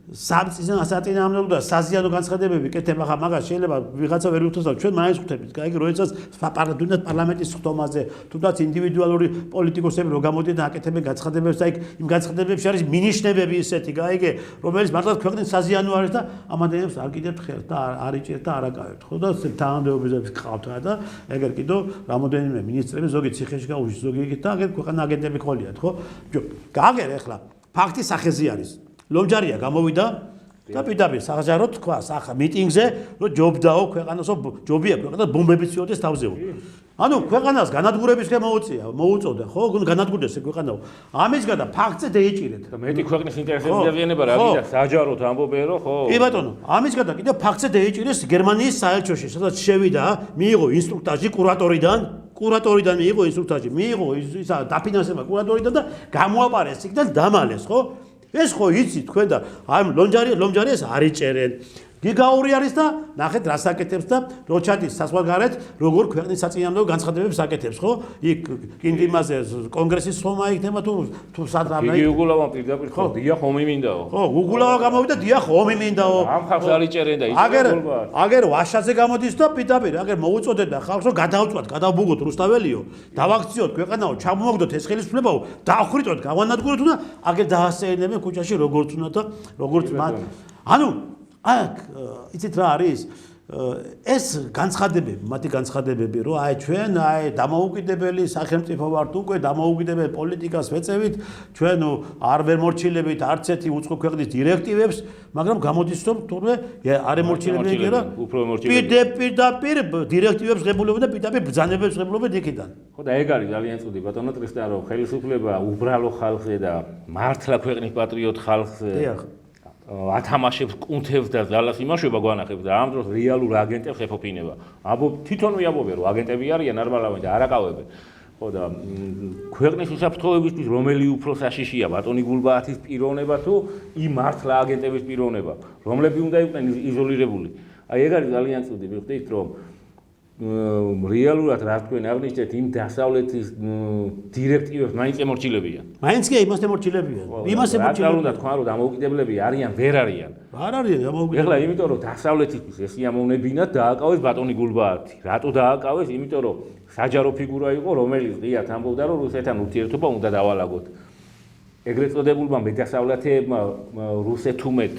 საწინააღმდეგო და საზიანო განცხადებები კეთება ხა მაგას შეიძლება ვიღაცა ვერ უთხოვს და ჩვენ მაინც ხვდებით, კაი, როდესაც პარლამენტის ხტომაზე, თუნდაც ინდივიდუალური პოლიტიკოსები რო გამოდიან და აკეთებენ განცხადებებს და იქ იმ განცხადებებში არის მინიშნებები ისეთი, გაიგე, რომელიც მართლაც ქვეყნის საზიანო არის და ამ ადამიანებს არ კიდევ ხელს და არ იჭერთ და არ აკავებთ, ხო და თანამდებობებს გყავთ და ეგერ კიდო რამოდენიმე მინისტრები ზოგი ციხეში გაუშვეს, ზოგი იქით და ეგერ ქვეყანა აგენტები ყოლიათ, ხო? ბიჭო, გაგერ ეხლა ფაქტი სახეზე არის. ლომჯარია გამოვიდა და პირდაპირ საჯარო თქვა სახა მიტინგზე რომ ჯობდაო ქვეყანასო ჯობია ქვეყანას ბომბები წიოდეს თავზეო. ანუ ქვეყანას განადგურებისკენ მოუწოდა, ხო? განადგურდეს ქვეყანაო. ამის გარდა ფაქტზე დაიჭირეთ. მეტი ქვეყნის ინტერესები დაზიანება რა გინდა საჯაროდ ამბობენ რომ ხო? კი ბატონო, ამის გარდა კიდევ ფაქტზე დაიჭირეს გერმანიის საელჩოში, სადაც შევიდა, მიიღო ინსტრუქტაჟი კურატორიდან მიიღო ინსტრუქტაჟი, მიიღო ისა დაფინანსება კურატორიდან და გამოაპარეს იქიდან დამალეს, ხო? ეს ხო იცით თქვენ და ამ ლომჯარიას არ იჭერენ. გიგაური არის და ნახეთ რას აკეთებს და როჩატის საზღვარგარეთ როგორ ქვეყნის საწინააღმდეგო განცხადებებს აკეთებს, ხო? იქ იმაზე კონგრესის ხომა იქნება თუ სადამე. იგი უგულავან პირდაპირ ხო დიახ ომი მინდაო. ხო, უგულავა გამოვიდა დიახ ომი მინდაო. ამ ხალხს არ იჭერენ და იცოდება. აგერ ვაშაზე გამოდის და პირდაპირ აგერ მოუწოდეთ და ხალხს რომ გადავწვათ, გადავბუგოთ რუსთაველიო, დავაქციოთ ქვეყანაო, ჩამოვაგდოთ ეს ხელისუფლებაო, დაახრიტოთ, გავანადგუროთ და აგერ დაასწრებინებენ ქუჩაში როგორც უნდა და როგორც მათ. ანუ აქ იცით რა არის ეს განცხადებები, მათი განცხადებები, რომ აი ჩვენ აი დამოუკიდებელი სახელმწიფო ვართ უკვე დამოუკიდებელ პოლიტიკას ვეწევით, ჩვენ არ ვერ მორჩილებით არც ერთი უცხო ქვეყნის დირექტივებს, მაგრამ გამოდის რომ თურმე არ ემორჩილებენ კი რა, უფრო ემორჩილებენ. პირდაპირ დირექტივებს ღებულობენ და პირდაპირ ბრძანებებს ღებულობენ იქიდან. ხო და ეგ არის ძალიან წუდი ბატონო ტრისტან რომ ხელისუფლება უბრალო ხალხზე და მართლა ქვეყნის პატრიოტ ხალხზე ათამაშებს, კუნთებს და ძალას იმაშובה გვანახებს და ამ დროს რეალურ აგენტებს ეფოფინება. თვითონ ვიამბობენ რომ აგენტები არიან ნორმალავენ და არაკავებენ. ხო და ქვეყნის უსაფრთხოებისთვის რომელი უფრო საშიშია ბატონი გულბაათის პიროვნება თუ იმ მართლა აგენტების პიროვნება, რომლები უნდა იყვნენ იზოლირებული. აი ეგ არის ძალიან წუდი, მივხვდით რომ რეალურად რა თქვენ აღნიშნეთ იმ დასავლეთის დირექტივებს მაინც ემორჩილებიან. მაინც კი იმას ემორჩილებიან. იმას ემორჩილებიან. რა უნდა თქვა რომ დამოუკიდებლები არიან, ვერ არიან. არ არიან დამოუკიდებლები. ეხლა იმიტომ რომ დასავლეთისთვის ეს იამოვნებინათ დააკავეს ბატონი გულბაათი. რატო დააკავეს? იმიტომ რომ საჯარო ფიგურა იყო, რომელიც ღიად ამბობდა რომ რუსეთთან ურთიერთობა უნდა დავალაგოთ. ეგრეთ წოდებულმა მედასავლეთეებმა რუსეთუმეთ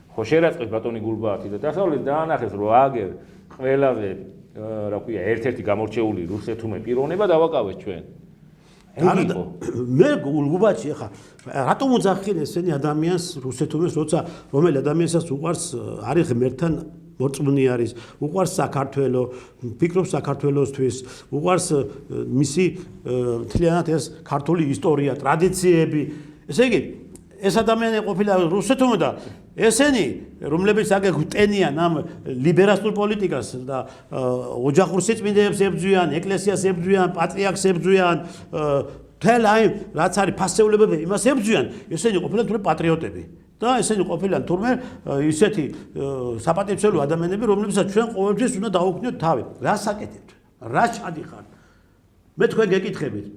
ხო შერაცხეს ბატონი გულბაათი და დასავლეთ დაანახეს რომ აგერ ყველაზე რა ქვია ერთ-ერთი გამორჩეული რუსეთუმე პიროვნება დავაკავეთ ჩვენ. მე გულბაათი ხა რატომ უძახილ ესენი ადამიანს რუსეთუმეს როცა რომელი ადამიანსაც უყარს არის ღმერთთან მოწმუნე არის, უყარს საქართველო, ფიქრობს საქართველოსთვის, უყარს მისი მთლიანად ეს ქართული ისტორია, ტრადიციები. ესე იგი, ეს ადამიანი ყოფილა რუსეთუმე და ესენი, რომლებიც აგერ გვტენიან ამ ლიბერალურ პოლიტიკას და ოჯახურ სიწმინდეებს ებრძვიან, ეკლესიას ებრძვიან, პატრიარქს ებრძვიან, თელ აი რაც არის ფასეულებები, იმას ებრძვიან, ესენი ყოფილან თურმე პატრიოტები. და ესენი ყოფილან თურმე ისეთი საპატივცემულო ადამიანები, რომლებსაც ჩვენ ყოველთვის უნდა დავუქმნიოთ თავი. რა საკეთებთ? რა ჩადიხართ? მე თქვენ გეკითხებით.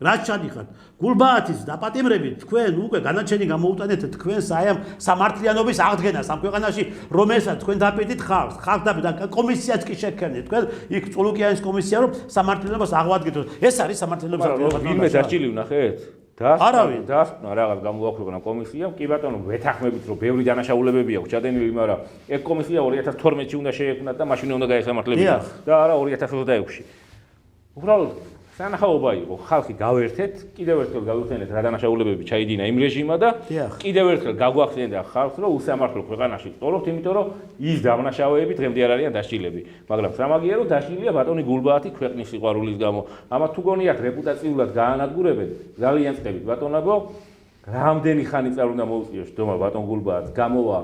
რა ჩადიხართ? გულბაათის დაპატიმრებით თქვენ უკვე განაჩენი გამოუტანეთ თქვენს აი ამ სამართლიანობის აღდგენას ამ ქვეყანაში, რომელსაც თქვენ დაპირდით ხალხს, და კომისიაც კი შექმნით. თქვენ იქ წულუკიანის კომისია რომ სამართლიანობას აღვადგინოთ. ეს არის სამართლიანობის აღდგენა. ვინმე დაჭილი ვნახეთ? არავინ დაასკვნა რაღაც გამოაქვეყნა კომისიამ, კი ბატონო ვეთანხმებით რომ ბევრი დანაშაულებები აქვს ჩადენილი, მაგრამ ეგ კომისია 2012-ში უნდა შეექმნათ და მაშინ უნდა გაესამართლებინა და არა 2026-ში. უბრალოდ სანახაობა იყო, ხალხი გავერთეთ, კიდევ ერთხელ გავიხსენეთ რა დანაშაულებები ჩაიდინა იმ რეჟიმმა და კიდევ ერთხელ გაგვახსენდა ხალხს რომ უსამართლო ქვეყანაში ვწორობთ, იმიტომ რომ ის დამნაშავეები დღემდე არ არიან დასჯილები. მაგრამ სამაგია რომ დასჯილია ბატონი გულბაათი ქვეყნის სიყვარულის გამო. ამათ თუ გონიათ რეპუტაციულად გაანადგურებენ, ძალიან წებით ბატონებო, რამდენი ხანი წარ უნდა მოუწიოს დომა ბატონ გულბაათს, გამოვა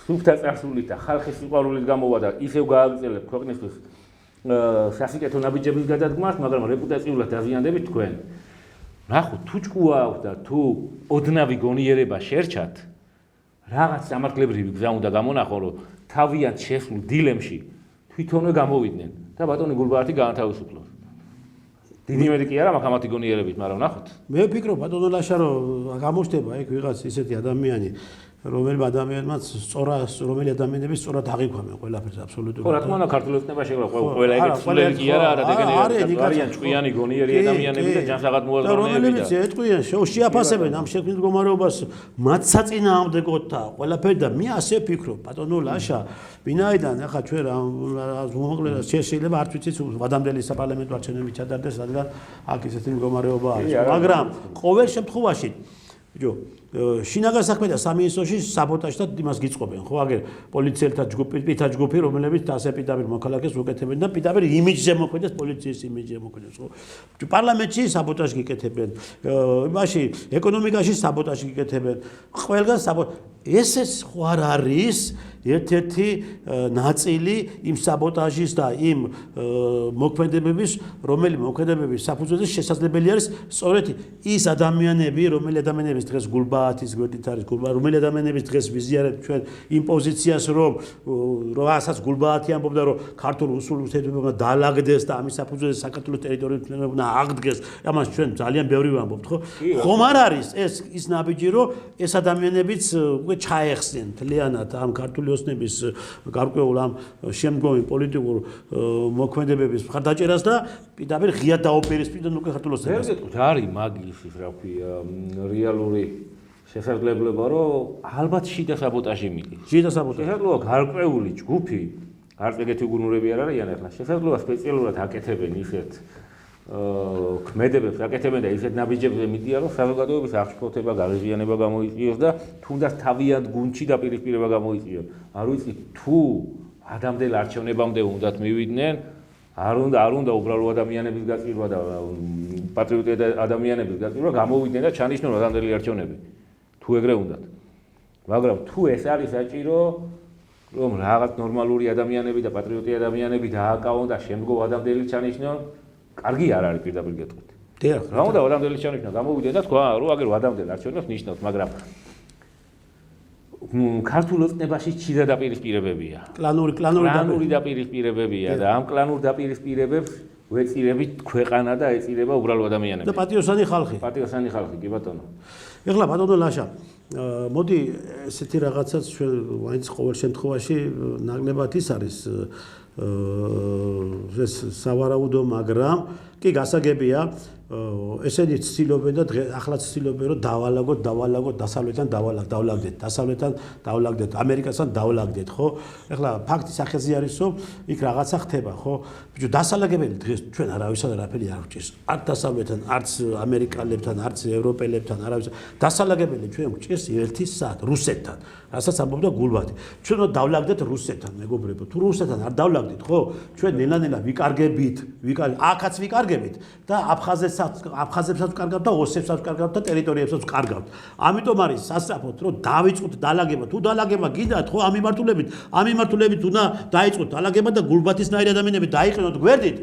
სუფთა წარსულით და ხალხის სიყვარულით გამოვა და ისევ გააგრძელებ ქვეყნისთვის სასიკეთო ნაბიჯების გადადგმას, მაგრამ რეპუტაციულად დაზიანდებით თქვენ. ნახოთ, თუ ჭკუა აქვს და თუ ოდნავი გონიერება შერჩათ, რაღაც სამართლებრივი გზა უნდა გამონახო, რომ თავიანთ შესულ დილემში თვითონვე გამოვიდნენ და ბატონი გულბარათი გაანთავისუფლოს. დიდი იმედი კი არა მაქვს ამათი გონიერებით, მაგრამ ნახოთ. მე ვფიქრობ ბატონო ლაშა რომ გამოჩნდება ეგ ვიღაც ისეთი ადამიანი რომელი ადამიანმაც რომელი ადამიანების სწორად აღიქვამენ ყველაფერს აბსოლუტურად. ხო, რა თქმა უნდა, ქართულ ეთნებაში ყველა ეგეთი სულელი კი არა, არიან ჭკვიანი გონიერი ადამიანები და ჯანსაღად მოაზროვნეები და რომლებიც ეთყვიან, შეაფასებენ ამ შექმნილ მდგომარეობას მათ საწინააღმდეგოდ და ყველაფერი და მე ასე ვფიქრობ, ბატონო ლაშა, ვინაიდან ახლა ჩვენ უმოკლედად შეიძლება არც ვიცით ვადამდელი საპარლამენტო არჩევნები ჩადარდეს, რადგან აქ ესეთი მდგომარეობა არის, მაგრამ ყოველ შემთხვევაში ბიჭო შინაგან საქმეთა სამინისტროში საბოტაჟთან იმას გიწყობენ ხო აგერ პოლიციელთა ჯგუფი პითა ჯგუფი რომლებიც დასეპიდაბილ მოქალაქეს უკეთებენ და პიდაბილ იმიჯზე მოქმედებს პოლიციის იმიჯზე მოქმედებს ხო პარლამენტში საბოტაჟი გიკეთებენ იმაში ეკონომიკაში საბოტაჟი გიკეთებენ ყველგან ესეც ხო არ არის ერთ-ერთი ნაწილი იმ საბოტაჟის და იმ მოქმედებების რომელი მოქმედებების საფუძველზე შესაძლებელი არის სწორედ ის ადამიანები რომელი ადამიანების დღეს გულბაათის გვერდით არის რომელი ადამიანების დღეს ვიზიარებთ ჩვენ იმ პოზიციას რომ რასაც გულბაათი ამბობდა რომ ქართულ უსულს ეთნობა დაალაგდეს და ამის საფუძველზე საქართველოს ტერიტორიაზე უნდა აღდგეს ამას ჩვენ ძალიან ბევრი ვამბობთ ხო ხომ არ არის ეს ის ნაბიჯი რომ ეს ადამიანებიც უკვე ჩაეხსნენ თლიანად ამ ქართული ოსნების გარკვეულ ამ შემდგომი პოლიტიკურ მოქმედებების მხარდაჭერას და პირდაპირ ღიად დაუპირისპირდნენ უკვე ქართულ ოსნებას. რა არის მაგის რა ქვია რეალური შესაძლებლობა რომ ალბათ შიდა საბოტაჟი მიდის. შიდა საბოტაჟი. შესაძლოა გარკვეული ჯგუფი არც ეგეთი უგუნურები არ არიან ახლა შესაძლოა სპეციალურად აკეთებენ ისეთ ქმედებებს აკეთებენ და ისეთ ნაბიჯებზე მიდიან რომ საზოგადოების აღშფოთება გაღიზიანება გამოიწვიოს და თუნდაც თავიანთ გუნდში დაპირისპირება გამოიწვიოს. არ ვიცი თუ ადამდელ არჩევნებამდე უნდათ მივიდნენ არ უნდა უბრალო ადამიანების გაწირვა და პატრიოტი ადამიანების გაწირვა გამოვიდნენ და ჩანიშნონ ადამდელი არჩევნები თუ ეგრე უნდათ მაგრამ თუ ეს არის საჭირო რომ რაღაც ნორმალური ადამიანები და პატრიოტი ადამიანები დააკავონ და შემდგომ ადამდელი ჩანიშნონ კარგი არ არის პირდაპირ გეტყვით. დიახ, რა უნდა ადამდელი ჩანიშნონ, გამოვიდნენ და თქვა, რომ აგერ ადამდელ არჩევნებს ნიშნავს, მაგრამ ქართულ ოცნებაში ჩიდა დაპირისპირებებია. კლანური დაპირისპირებებია და ამ კლანურ დაპირისპირებებს ვეწირებით ქვეყანა და ეწირება უბრალო ადამიანები. და პატიოსანი ხალხი. პატიოსანი ხალხი, კი ბატონო. ეხლა ბატონო ლაშა, მოდი ესეთი რაღაცაც ჩვენ ვაინც ყოველ შემთხვევაში ნაკლებად ის არის ეს სავარაუდო, მაგრამ კი გასაგებია ესენი ცდილობენ და ახლა ცდილობენ რომ დავალაგოთ დასავლეთთან დავალაგდეთ ამერიკასთან დავალაგდეთ ხო ეხლა ფაქტი სახეზე არის რომ იქ რაღაცა ხდება ხო ბიჭო დასალაგებელი დღეს ჩვენ არავისად არაფერი არ გვჭირს არც დასავლეთთან არც ამერიკალებთან არც ევროპელებთან არავის დასალაგებელი ჩვენ გვჭირს ერთი საათ რუსეთთან რასაც ამბობდა გულბათი ჩვენ რომ დავალაგდეთ რუსეთთან მეგობრებო თუ რუსეთთან არ დავალაგდით ხო ჩვენ ნელა ვიკარგებით აქაც ვიკარგებით და აფხაზებსაც ვკარგავთ და ოსებსაც ვკარგავთ და ტერიტორიებსაც ვკარგავთ. ამიტომ არის სასწრაფოდ რომ დავიწყოთ დალაგება. თუ დალაგება გინდათ ხო ამ მიმართულებით უნდა დაიწყოთ დალაგება და გულბათისნაირი ადამიანები დაიყენოთ გვერდით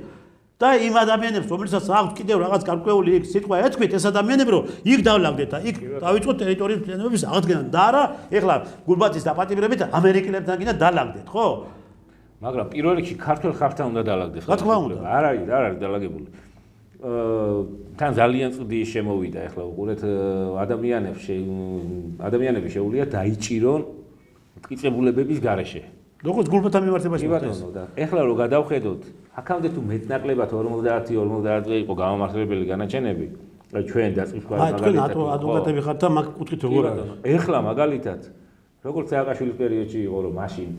და იმ ადამიანებს რომელსაც აქვს კიდევ რაღაც გარკვეული იქ სიტყვა ეთქვით ეს ადამიანები რომ იქ დავლაგდეთ და იქ დავიწყოთ ტერიტორიის მფლობელობის აღდგენა და არა ეხლა გულბათის დაპატიმრებით ამერიკელებთან კიდე დალაგდეთ ხო? მაგრამ პირველ რიგში ქართულ ხალხთან უნდა დალაგდეს. რა თქმა უნდა. არ არის დალაგებული. თან ძალიან წვდი შემოვიდა ახლა უყურეთ ადამიანები შეუძლია დაიჭირონ მტკიცებულებების გარეშე. როგორც გულბათა მიმართებაში ბატონო და ახლა რო გადავხედოთ აქამდე თუ მეტნაკლებად 50 დღე იყო გამომართლებელი განაჩენები ჩვენ დაწყის მაგალითად თქვენ ადვოკატები ხართ და მაგ კუთხით როგორ არის ახლა მაგალითად როგორც სააკაშვილის პერიოდში იყო რომ მაშინ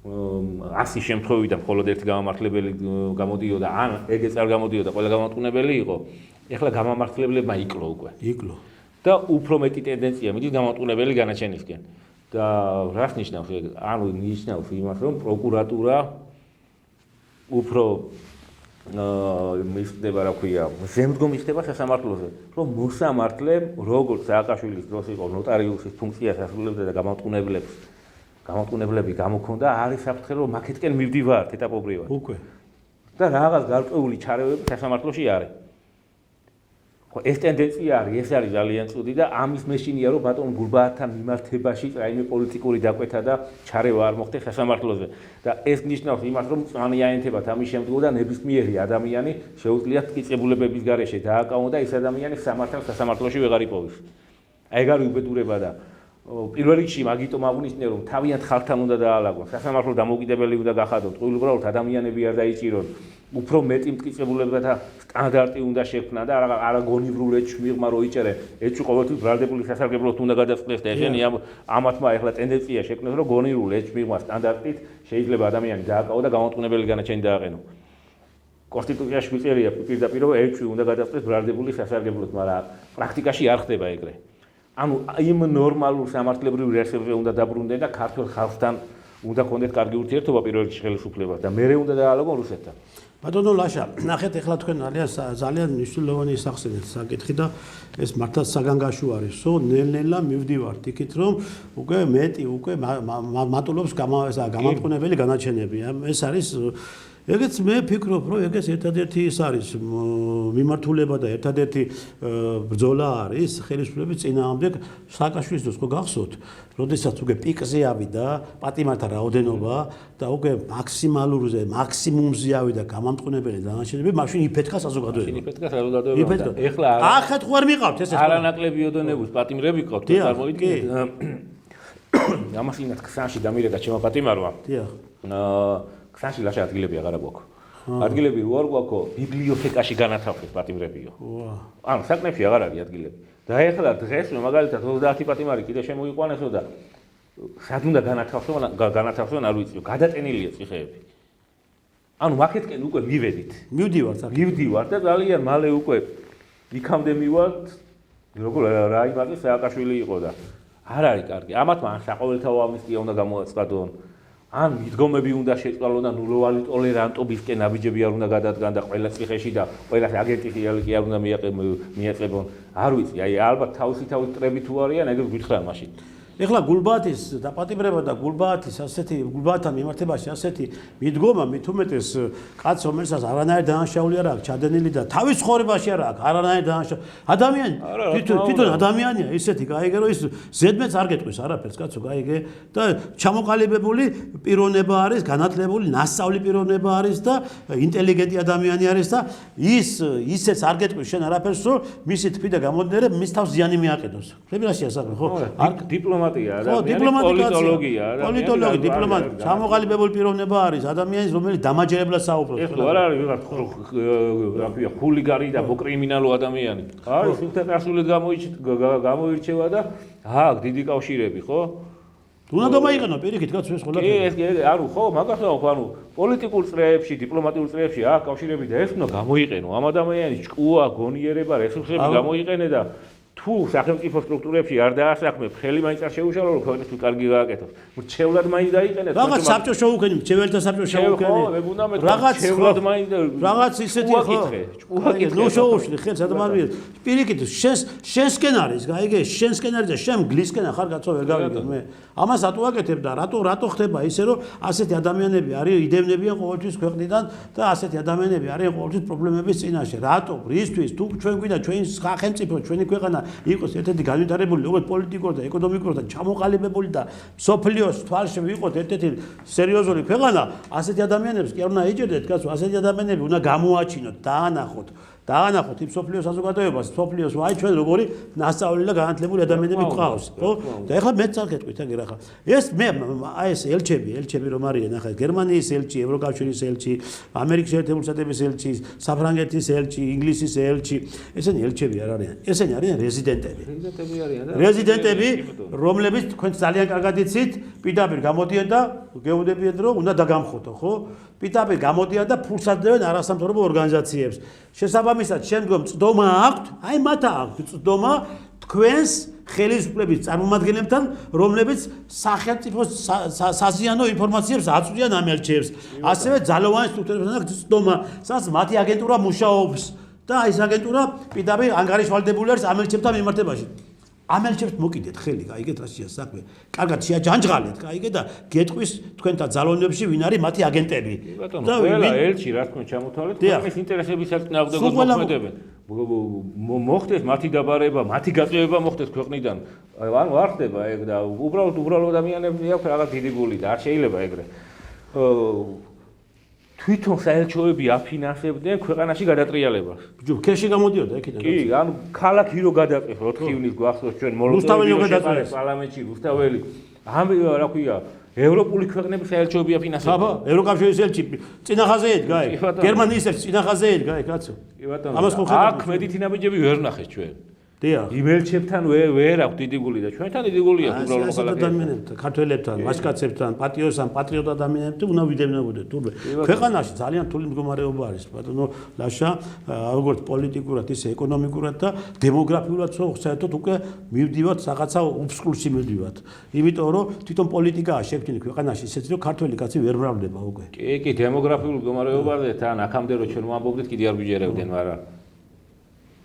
100 შემთხვევიდან მხოლოდ ერთი გამომართლებელი გამოდიოდა ან ეგეც არ გამოდიოდა ყველა გამომტყუნებელი იყო ეხლა გამომართლებლებმა იკლო უკვე და უფრო მეტი ტენდენცია მიდის გამომტყუნებელი განაჩენისკენ და რას ნიშნავს ეგ ანუ ნიშნავს იმას რომ პროკურატურა უფრო მისდება რა ქვია შემდგომ იქნება სასამართლოზე რომ მოსამართლემ როგორც სააკაშვილის დროს იყო ნოტარიუსის ფუნქციას ასრულებდა და გამომტყუნებლები გამოქონდა არის საფრთხე რომ მაკეთკენ მივდივართ ეტაპობრივად უკვე და რაღაც გარკვეული ჩარევები სასამართლოში არის ეს ტენდენცია არის, ეს არის ძალიან ცუდი და ამის მეშინია რომ ბატონ გულბაათთან მიმართებაში რაიმე პოლიტიკური დაკვეთა და ჩარევა არ მოხდეს სასამართლოზე და ეს ნიშნავს იმას რომ წვანიანეთებად ამის შემდგომ და ნებისმიერი ადამიანი შეუძლია მტკიცებულებების გარეშე დააკავონ და ეს ადამიანი სასამართლოში ვეღარ იპოვის. აი ეგ არის უბედურება და პირველ რიგში მაგიტომ აღვნიშნე რომ თავიანთ ხალხთან უნდა დაალაგონ, სასამართლო დამოუკიდებელი უნდა გახადოთ, ყოველ უბრალოდ ადამიანები არ დაიჭირონ, უფრო მეტი მტკიცებულებათა სტანდარტი უნდა შექმნა და არა გონივრულ ეჭვს მიღმა რო იჭერენ, ეჭვი ყოველთვის ბრალდებული სასარგებლოდ უნდა გადაწყვეტეს და ეგენი ამათმა ახლა ტენდენცია შექმნეს რომ გონივრულ ეჭვს მიღმა სტანდარტით შეიძლება ადამიანი დააკავო და გამომტყუნებელი განაჩენი დააყენო. კონსტიტუციაში მიწერია პირდაპირ რომ ეჭვი უნდა გადაწყვეტეს ბრალდებული სასარგებლოდ, მაგრამ პრაქტიკაში არ ხდება ეგრე. ანუ იმ ნორმალურ სამართლებრივ რეესებზე უნდა დაბრუნდნენ და ქართულ ხალხთან უნდა ქონდეთ კარგი ურთიერთობა პირველ რიგში ხელისუფლებას და მერე უნდა დაალაგონ რუსეთთან. ბატონო ლაშა, ნახეთ ახლა თქვენ ძალიან მნიშვნელოვანი სახსენეთ საკითხი და ეს მართლაც საგანგაშო არისო, ნელ-ნელა მივდივართ იქით რომ უკვე მეტი უკვე მატულობს გამამტყუნებელი განაჩენები. ეს არის ეგეც მე ფიქრობ რომ ეგეც ერთადერთი ის არის მიმართულება და ერთადერთი ბრძოლა არის ხელისუფლების წინააღმდეგ სააკაშვილის დროს ხო გახსოვთ როდესაც უკვე პიკზე ავიდა პატიმართა რაოდენობა და უკვე მაქსიმუმზე ავიდა გამამტყუნებელი დანარჩენები მაშინ იფეთქა საზოგადოება ეხლა ახეთ ხო არ მიყავთ ეს არანაკლები ოდენების პატიმრები ყავთ წარმოიდგინეთ ამას იმათ ქსანში დამირეკა ჩემო პატიმარმა დიახ ქსანში ლაშა ადგილები აღარ გვაქვს. ადგილები რო არ გვაქვს, ბიბლიოთეკაში განათავსეს პატიმრებიო. ანუ საკნებში აღარ არის ადგილები. და ეხლა დღეს მაგალითად 30 პატიმარი კიდე შემოიყვანესო და სად უნდა განათავსონ არ ვიციო, გადატენილია ციხეები. ანუ მაგეთკენ უკვე მივდივართ და ძალიან მალე უკვე იქამდე მივართ, როგორ რაიმაკი სააკაშვილი იყო და არ არის კარგი. ამათმა საყოველთაო ამნისტია უნდა გამოაცხადონ. ან მიდგომები უნდა შეწყალონ და ნულოვანი ტოლერანტობისკენ აბიჯები არ უნდა გადადგან და ყველა ციხეში და ყველა აგენტი კი არ უნდა მიეწებონ. არ ვიცი, აი ალბათ თავისი ტრები თუ არიან, ეგრე გითხრა მაშინ. ეხლა გულბაათის დაპატიმრება და გულბაათთან მიმართებაში ასეთი მიდგომა მით უმეტეს კაცს რომელსაც არანაირი დანაშაული არ აქვს ჩადენილი და თავის ცხოვრებაში არ აქვს არანაირი დანაშაული ადამიანი თვითონ ადამიანია ისეთი გაიგე რომ ის ზედმეტს არ გეტყვის არაფერს კაცო გაიგე და ჩამოყალიბებული პიროვნება არის განათლებული ნასწავლი პიროვნება არის და ინტელიგენტი ადამიანი არის და ისეც არ გეტყვის შენ არაფერს რომ მისი თვი და გამოდნერე მის თავს ზიანი მიაყენოს ხლებირაშია საქმე ხო დიპლომატია პოლიტოლოგია დიპლომატია ჩამოყალიბებული პიროვნება არის ადამიანის რომელიც დამაჯერებლად საუბრობს ეს არ არის ვიღაც ხულიგანი და კრიმინალო ადამიანი არის სულთნასულით გამოირჩევა და აქ დიდი კავშირები ხო უნდა გამოიყენო პირიქით კაცო ეს ყველაფერი ეს ანუ ხო მაგას ხო ანუ პოლიტიკურ წრეებში დიპლომატიურ წრეებში აქ კავშირები და ეს უნდა გამოიყენო ამ ადამიანის ჭკუა გონიერება რესურსები გამოიყენე და თუ სახელმწიფო სტრუქტურებში არ დაასაქმებ, ხელი მაინც არ შეუშალო, რომ ქვეყნისთვის კარგი გააკეთოს. მრჩევლად მაინც დაიყენეთ. რაღაც საბჭო შეუქენი, მრჩეველთა საბჭო შეუქენი. რაღაც ისეთი ხო. ნუ შეუშლი ხელს ადამიანებს. პირიქით, შენსკენ არის, გაიგე, შენსკენ არის და შენ გლისკენ ახარ კაცო ვერ გავიგე მე. ამას რატო აკეთებ და რატო ხდება ისე რომ ასეთი ადამიანები არის იდევნებიან ყოველთვის ქვეყნიდან და ასეთი ადამიანები არიან ყოველთვის პრობლემების წინაშე. რატო? რისთვის? თუ ჩვენ გვინდა ჩვენი სახელმწიფო, ჩვენი ქვეყანა იყოს ერთ-ერთი განვითარებული როგორც პოლიტიკურად და ეკონომიკურად და ჩამოყალიბებული და სოფლიოს თვალში ვიყოთ ერთ-ერთი სერიოზული ქვეყანა, ასეთი ადამიანებს კი არ უნდა ეჭერდეთ, კაცო, ასეთი ადამიანები უნდა გამოაჩინოთ, დაანახოთ იმ სოფლიოს საზოგადოებას, სოფლიოს ვაი ჩვენ როგორი ნასწავლელი და განათლებული ადამიანები გვყავს, ხო? და ეხლა მეც არ გეტყვით აგერ ახლა. ეს მე აი ეს ელჩები რომ არიან ახლა გერმანიის ელჩი, ევროკავშირის ელჩი, ამერიკის შეერთებული შტატების ელჩი, საფრანგეთის ელჩი, ინგლისის ელჩი, ესენი ელჩები არ არიან. ესენი არიან რეზიდენტები, რომლებიც თქვენ ძალიან კარგად იცით, პირდაპირ გამოდიან და გეუბნებიან რომ უნდა დაგამხոտო, ხო? პირდაპირ გამოდიან და ფულს აძლევენ არასამთავრობო ორგანიზაციებს. შესაბამისად, შემდგომ წდომა აქვთ, აი მათ აქვთ წდომა თქვენს ხელისუფლების წარმომადგენლებთან, რომლებიც სახელმწიფოს საზიანო ინფორმაციებს აწვდიან ამ ელჩებს. ასევე ძალოვანი სტრუქტურებთან აქვთ წდომა, სადაც მათი აგენტურა მუშაობს და ეს აგენტურა პირდაპირ ანგარიშვალდებული არის ამ ელჩებთან მიმართებაში. ამ ელჩებს მოკიდეთ ხელი, გაიგეთ რა შეა საქმე. კარგად შეაჯანჯღალეთ, გაიგე და გეტყვის თქვენთან ძალოვნებში ვინ არის მათი აგენტები. და ყველა ელჩი რა თქმა ჩამოთვალეთ, ქვეყნის ინტერესებისაც წინააღმდეგოდ მოქმედებენ. მოხდეს მათი დაბარება, მათი გაწევება მოხდეს ქვეყნიდან. ან ვარხდება ეგ და უბრალოდ ადამიანები აქვს რაღაც დიდი გული და არ შეიძლება ეგრე. თვითონ საელჩოები აფინანსებდნენ ქვეყანაში გადატრიალებას. ბიჭო, ქეში გამოდიოდა იქიდან. კი, ანუ ქალაქი რო გადაყეს 4 ივნის გვახსოვს ჩვენ მოლოტოვი პარლამენტში რუსთაველი. ამ რა ქვია, ევროპული ქვეყნების საელჩოები აფინანსებდნენ. აბა, ევროკავშირის ელჩი წინახაზე ედგა ეგ. გერმანიის ელჩი წინახაზე ედგა ეგ, კაცო. კი ბატონო. აქ მედითი ნაბიჯები ვერ ნახეს ჩვენ. დიახ. იმელჩებთან ვერ აქვს დიდი გული და ჩვენთან დიდი გული აქვს უბრალოდ მოხალხეებთან. ადამიანებთან, ქართველებთან, ვაჟკაცებთან, პატრიოტთან, პატრიოტ ადამიანებთან უნდა ვიდევნებოდეთ. თურმე ქვეყანაში ძალიან რთული მდგომარეობა არის, ბატონო ლაშა, როგორც პოლიტიკურად, ისე ეკონომიკურად და დემოგრაფიულად საერთოდ უკვე მივდივართ რაღაცა უბსკულში მივდივართ. იმიტომ რომ თვითონ პოლიტიკაა შექმნილი ქვეყანაში ისეთი რომ ქართველი კაცი ვერ მრავლდება უკვე. კი, დემოგრაფიულ მდგომარეობაზე თან აქამდე რომ ჩვენ ვამბობდით კიდე არ გვიჯერებდნენ, მაგრამ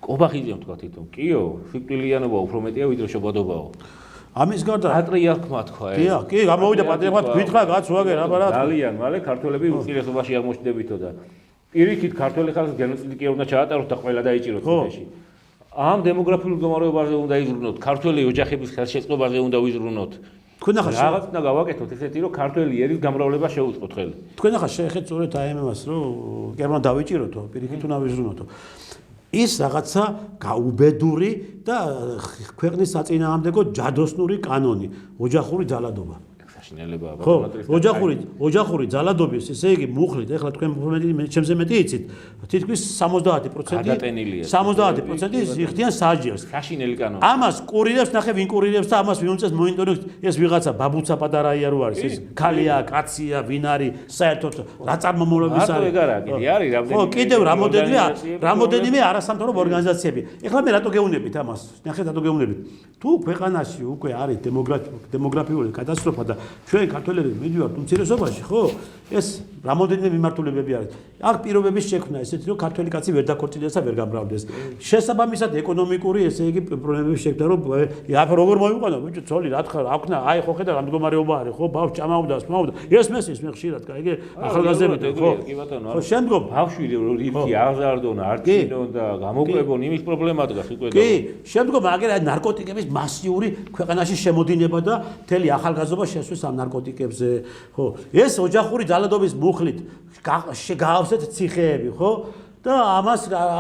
ობახიძემ თქვა თვითონ, კიო, სიკვდილიანობა უფრო მეტია ვიდრე შობადობაო. ამის გარდა პატრიარქმა თქვა ეს. დიახ, კი, გამოვიდა პატრიარქმა გითხრა კაც ვაგერ, აბა რა. ძალიან მალე ქართველები უპირისობაში აღმოჩნდებითო და პირიქით ქართველი ხალხის გენოციდი კი უნდა ჩაატაროთ და ყველა დაიჭიროთ თეთრში. ამ დემოგრაფიულ მდგომარეობაზე უნდა იზრუნოთ, ქართველი ოჯახების ხელშეწყობაზე უნდა ვიზრუნოთ. თქვენ ახლა რაღაც უნდა გავაკეთოთ ესეთი რომ ქართველი ერის გამრავლება შეუწყოთ ხელი. თქვენ ახლა შეეხეთ სწორედ აი ამას რომ გერმანია დავიჭიროთო, პირიქით უნდა ვიზრუნოთო. ის რაღაცა გაუბედური და ქვეყნის საწინააღმდეგო ჯადოსნური კანონი, ოჯახური ძალადობა. საშინელებაა ბატონო. ოჯახური ძალადობის, ესე იგი მუხლით, ეხლა თქვენ ჩემზე მეტი იცით, თითქმის 70% 70% იხდიან საჯელს. საშინელი კანონი. ამას კურირებს, ნახე ვინ კურირებს და ამას ვინ უწევს მონიტორინგს, ეს ვიღაცა ბაბუცა პატარაია რო არის, ეს ქალია, კაცია, ვინ არის, საერთოდ რა წარმომავლობის არის. ხო, კიდევ რამოდენიმე არასამთავრობო ორგანიზაციები. ეხლა მე რატო გეუბნებით ამას? ნახე რატო გეუბნებით. თუ ქვეყანაში უკვე არის დემოგრაფიული კატასტროფა და ჩვენ ქართველები მიდივართ უმცირესობაში, ხო? ეს რამოდენიმე მიმართულებები არის. აქ პირობების შექმნა ესეთი რომ ქართველი კაცი ვერ დაქორწინდეს და ვერ გამრავლდეს. შესაბამისად ეკონომიკური ესე იგი პრობლემების შექმნა რომ აქ როგორ მოიყვანო, ბიჭო, ცოლი რა თქვა, აქნა, აი ხო ხედავ რა მდგომარეობა არის, ხო? ბავშვი ჭამაობდა, სმაობდა. ეს მესის მე ხშირად, კაიგე, ახალგაზრდები, ხო? ხო, შემდგომ ბავშვი რომ რიფი აღზარდონ, არჩინონ და გამოკვებონ, იმის პრობლემა დგას უკვე. კი, შემდგომ აგერ აი ნარკოტიკების მასიური ქვეყანაში შემოდინება და მთელი ახალგაზრდობა შესვეს ამ ნარკოტიკებზე, ხო? ეს ოჯახური ძალადობის მუხლით შეგავსეთ ციხეები, ხო? და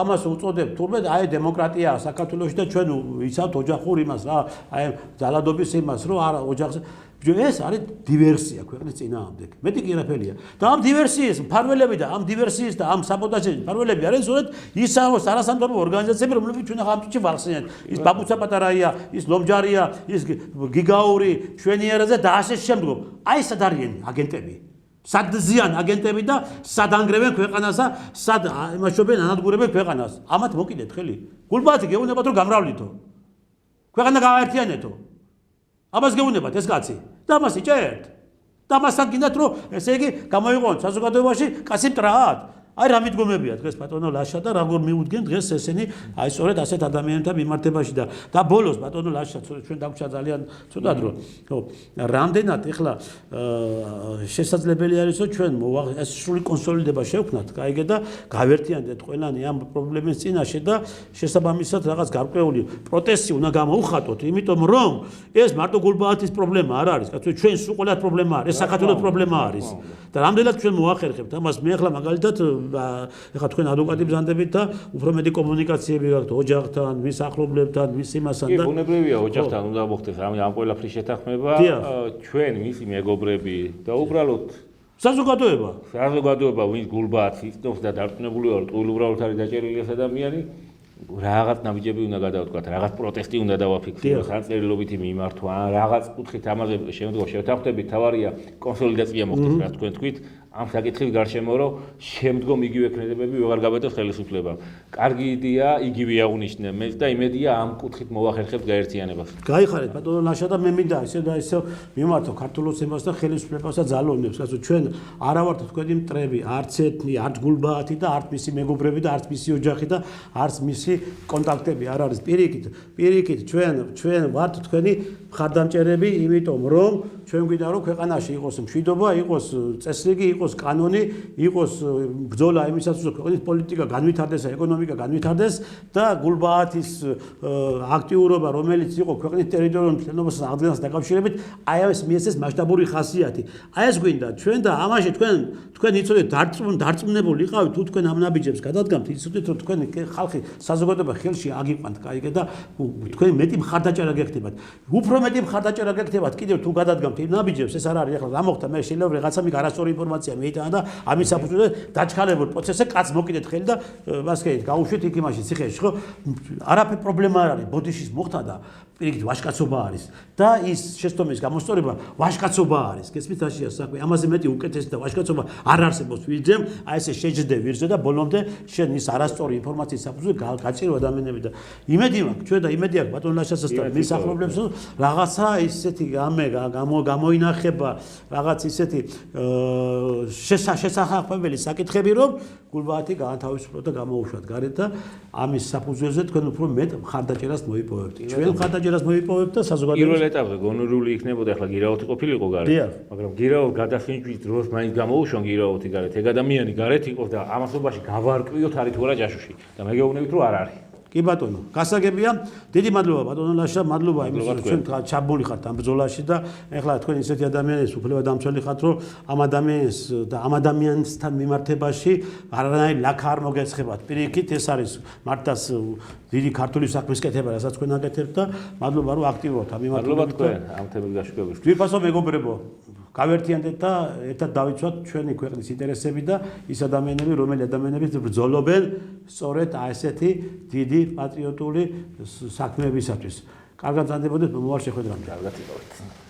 ამას უწოდებ თურმე აი დემოკრატია საქართველოში და ჩვენ ვიცავთ ოჯახურ იმას რა, აი ძალადობის იმას, რომ არა ოჯახზე ეს არის დივერსია ქვეყნის წინააღმდეგ. მეტი კი არაფერია. და ამ დივერსიის მფარველები და ამ დივერსიის და ამ საბოტაჟის მფარველები არიან ზოგადად ის არასამთავრობო ორგანიზაციები, რომლებიც ჩვენ ახლა ამ წუთში ვახსენეთ. ის ბაბუცა პატარაია, ის ლომჯარია, ის გიგაური, ჩვენიერაზე და ასე შემდგომ. აი სად არიან აგენტები? სად ზიან აგენტები და სად ანგრევენ ქვეყანას და სად იმაშობენ ანადგურებენ ქვეყანას. ამათ მოკიდეთ ხელი. გულბათი გეუბნებათ რომ გამრავლითო. ქვეყანა გააერთიანეთო. ამას გეუბნებათ ეს კაცი. და ამას იჭერთ. და ამასთან გინდათ რომ ესე იგი გამოიყვანოთ საზოგადოებაში კაცი მტრად. აი რა მიდგომებია დღეს ბატონო ლაშა და როგორ მიუდგენ დღეს ესენი აი სწორედ ასეთ ადამიანთა მიმართებაში და ბოლოს ბატონო ლაშა ჩვენ დაგვჭა ძალიან ცუდად რომ ხო რამდენად ეხლა შესაძლებელი არის რომ ჩვენ ეს სრული კონსოლიდება შევქნათ კაიგე და გავერთიანდეთ ყველანი ამ პრობლემის წინაშე და შესაბამისად რაღაც გარკვეული პროტესტი უნდა გამოუხატოთ იმიტომ რომ ეს მარტო გულბაათის პრობლემა არ არის კაცო ჩვენ სულ ყველა პრობლემა არის ეს საქართველოს პრობლემა არის და რამდენად ჩვენ მოახერხებთ ამას მე ახლა მაგალითად ეხლა თქვენ ადვოკატი ბრძანდებით და უფრო მეტი კომუნიკაციები გაქვთ ოჯახთან, მის ახლობლებთან, მის იმასთან და ბუნებრივია ოჯახთან უნდა მოხდეს ამ ყველაფრის შეთანხმება ჩვენ მისი მეგობრები და უბრალოდ საზოგადოება ვინც გულბაათს იცნობს და დარწმუნებული ვარ რომ უბრალოდ არის დაჭერილი ეს ადამიანი რაღაც ნაბიჯები უნდა გადავთქვათ, რაღაც პროტესტი უნდა დავაფიქსიროთ, საწერილობითი მიმართვა, რაღაც კუთხით ამაზე შემდგომ შევთანხმდებით, თავარია კონსოლიდაცია მოხდეს, რა თქვენ თქვით, ამ საკითხის გარშემო, რომ შემდგომ იგივე ქმედებები ვეღარ გავეტოს ხელისუფლებამ. კარგი იდეა, იგივე აღნიშნე მე და იმედია ამ კუთხით მოვახერხებთ გაერთიანებას. გაიხარეთ ბატონო ლაშა და მე მინდა ისე და ისე მიმართო ქართულოცებას და ხელისუფლებას და ძალოვნებს, რადგან ჩვენ არა ვართ თქვენი მტრები, არც ეთნი, არც გულბაათი და არც მისი მეგობრები და არც მისი ოჯახი და არც მისი კონტაქტები არ არის პირიქით ჩვენ ვართ თქვენი მხარდამჭერები, იმიტომ რომ ჩვენ გვინდა რომ ქვეყანაში იყოს მშვიდობა, იყოს წესრიგი, იყოს კანონი, იყოს ბრძოლა იმისათვის რომ ქვეყნის პოლიტიკა განვითარდეს, ეკონომიკა განვითარდეს და გულბაათის აქტიურობა, რომელიც იყო ქვეყნის ტერიტორიულ მთლიანობასთან აღდგენასთან დაკავშირებით, აი ეს მიეცეს მასშტაბური ხასიათი. აი ეს გვინდა ჩვენ და ამაში თქვენ იცოდეთ დარწმუნებული იყავით თუ თქვენ ამ ნაბიჯებს გადადგამთ, იცოდეთ რომ თქვენ ხალხი საზოგადოება ხელში აგიყვანთ, კაიგე და თქვენ მეტი მხარდაჭერა გექნებათ. უფრო მეტი მხარდაჭერა გექნებათ კიდევ თუ გადადგამთ იმ ნაბიჯებს, ეს არ არის ახლა რა მოხდა, მე შეიძლება რაღაცა მიგ არასწორი ინფორმაცია მეიტანა და ამის საფუძველზე დაჩქარებულ პროცესზე კაც მოკიდეთ ხელი და ბასკეთით გაუშვით იქ იმაში ციხეში, ხო? არაფერი პრობლემა არ არის, ბოდიშის მოხდა და პირიქით ვაჟკაცობა არის და ის შეცდომის გამოსწორება ვაჟკაცობა არის. გესმით რაშია საქმე? ამაზე მეტი უკეთესი და ვაჟკაცობა არ არსებობს ვიდრე აი ესე შეჯდე ვირზე და ბოლომდე შენ ის არასწორი ინფორმაციის საფუძველზე გაჭირო ადამიანები და იმედი მაქვს ჩვენ და იმედი აქვს ბატონ ლაშასაც და მის ახლობლებს რომ რაღაცა ისეთი გამოინახება რაღაც ისეთი შესახებებელი საკითხები რომ გულბაათი გაანთავისუფლოთ და გამოუშვათ გარეთ და ამის საფუძველზე თქვენ უფრო მეტ მხარდაჭერას მოიპოვებთ. ჩვენ მხარდაჭერას მოიპოვებთ და საზოგადოებას პირველ ეტაპზე გონორული იქნებოდა, ახლა გირაოთი ყოფილიყო გარეთ, მაგრამ გირაოთი გადასინჯვის დროს მაინც გამოუშვან გირაოთი გარეთ, ეგ ადამიანი გარეთ იყო და ამასობაში გავარკვიოთ არის თუ არა ჯაშუში და მე გეუბნებით რომ არ არის. კი ბატონო, გასაგებია. დიდი მადლობა ბატონო ლაშა, მადლობა იმის რომ ჩვენ ჩაბმული ხართ ამ ბრძოლაში და ეხლა თქვენ ისეთი ადამიანის უფლებადამცველი ხართ, რომ ამ ადამიანს და ამ ადამიანთან მიმართებაში არანაირი ლაქა არ მოგეცხებათ. პირიქით ეს არის მართლაც დიდი ქართული საქმის კეთება, რასაც თქვენ აკეთებთ და მადლობა რომ აქტიურობთ ამ მიმართებაში. მადლობა თქვენ ამ თემის გაშუქებისთვის. გვიფასო მეგობრებო, გავერთიანდეთ და ერთად დავიცვათ ჩვენი ქვეყნის ინტერესები და ის ადამიანები, რომელი ადამიანები ბრძოლობენ სწორედ ასეთი დიდი პატრიოტული საქმეებისათვის. კარგად ზანდებოდეთ მომავალ შეხვედრამდე. კარგად იყავით.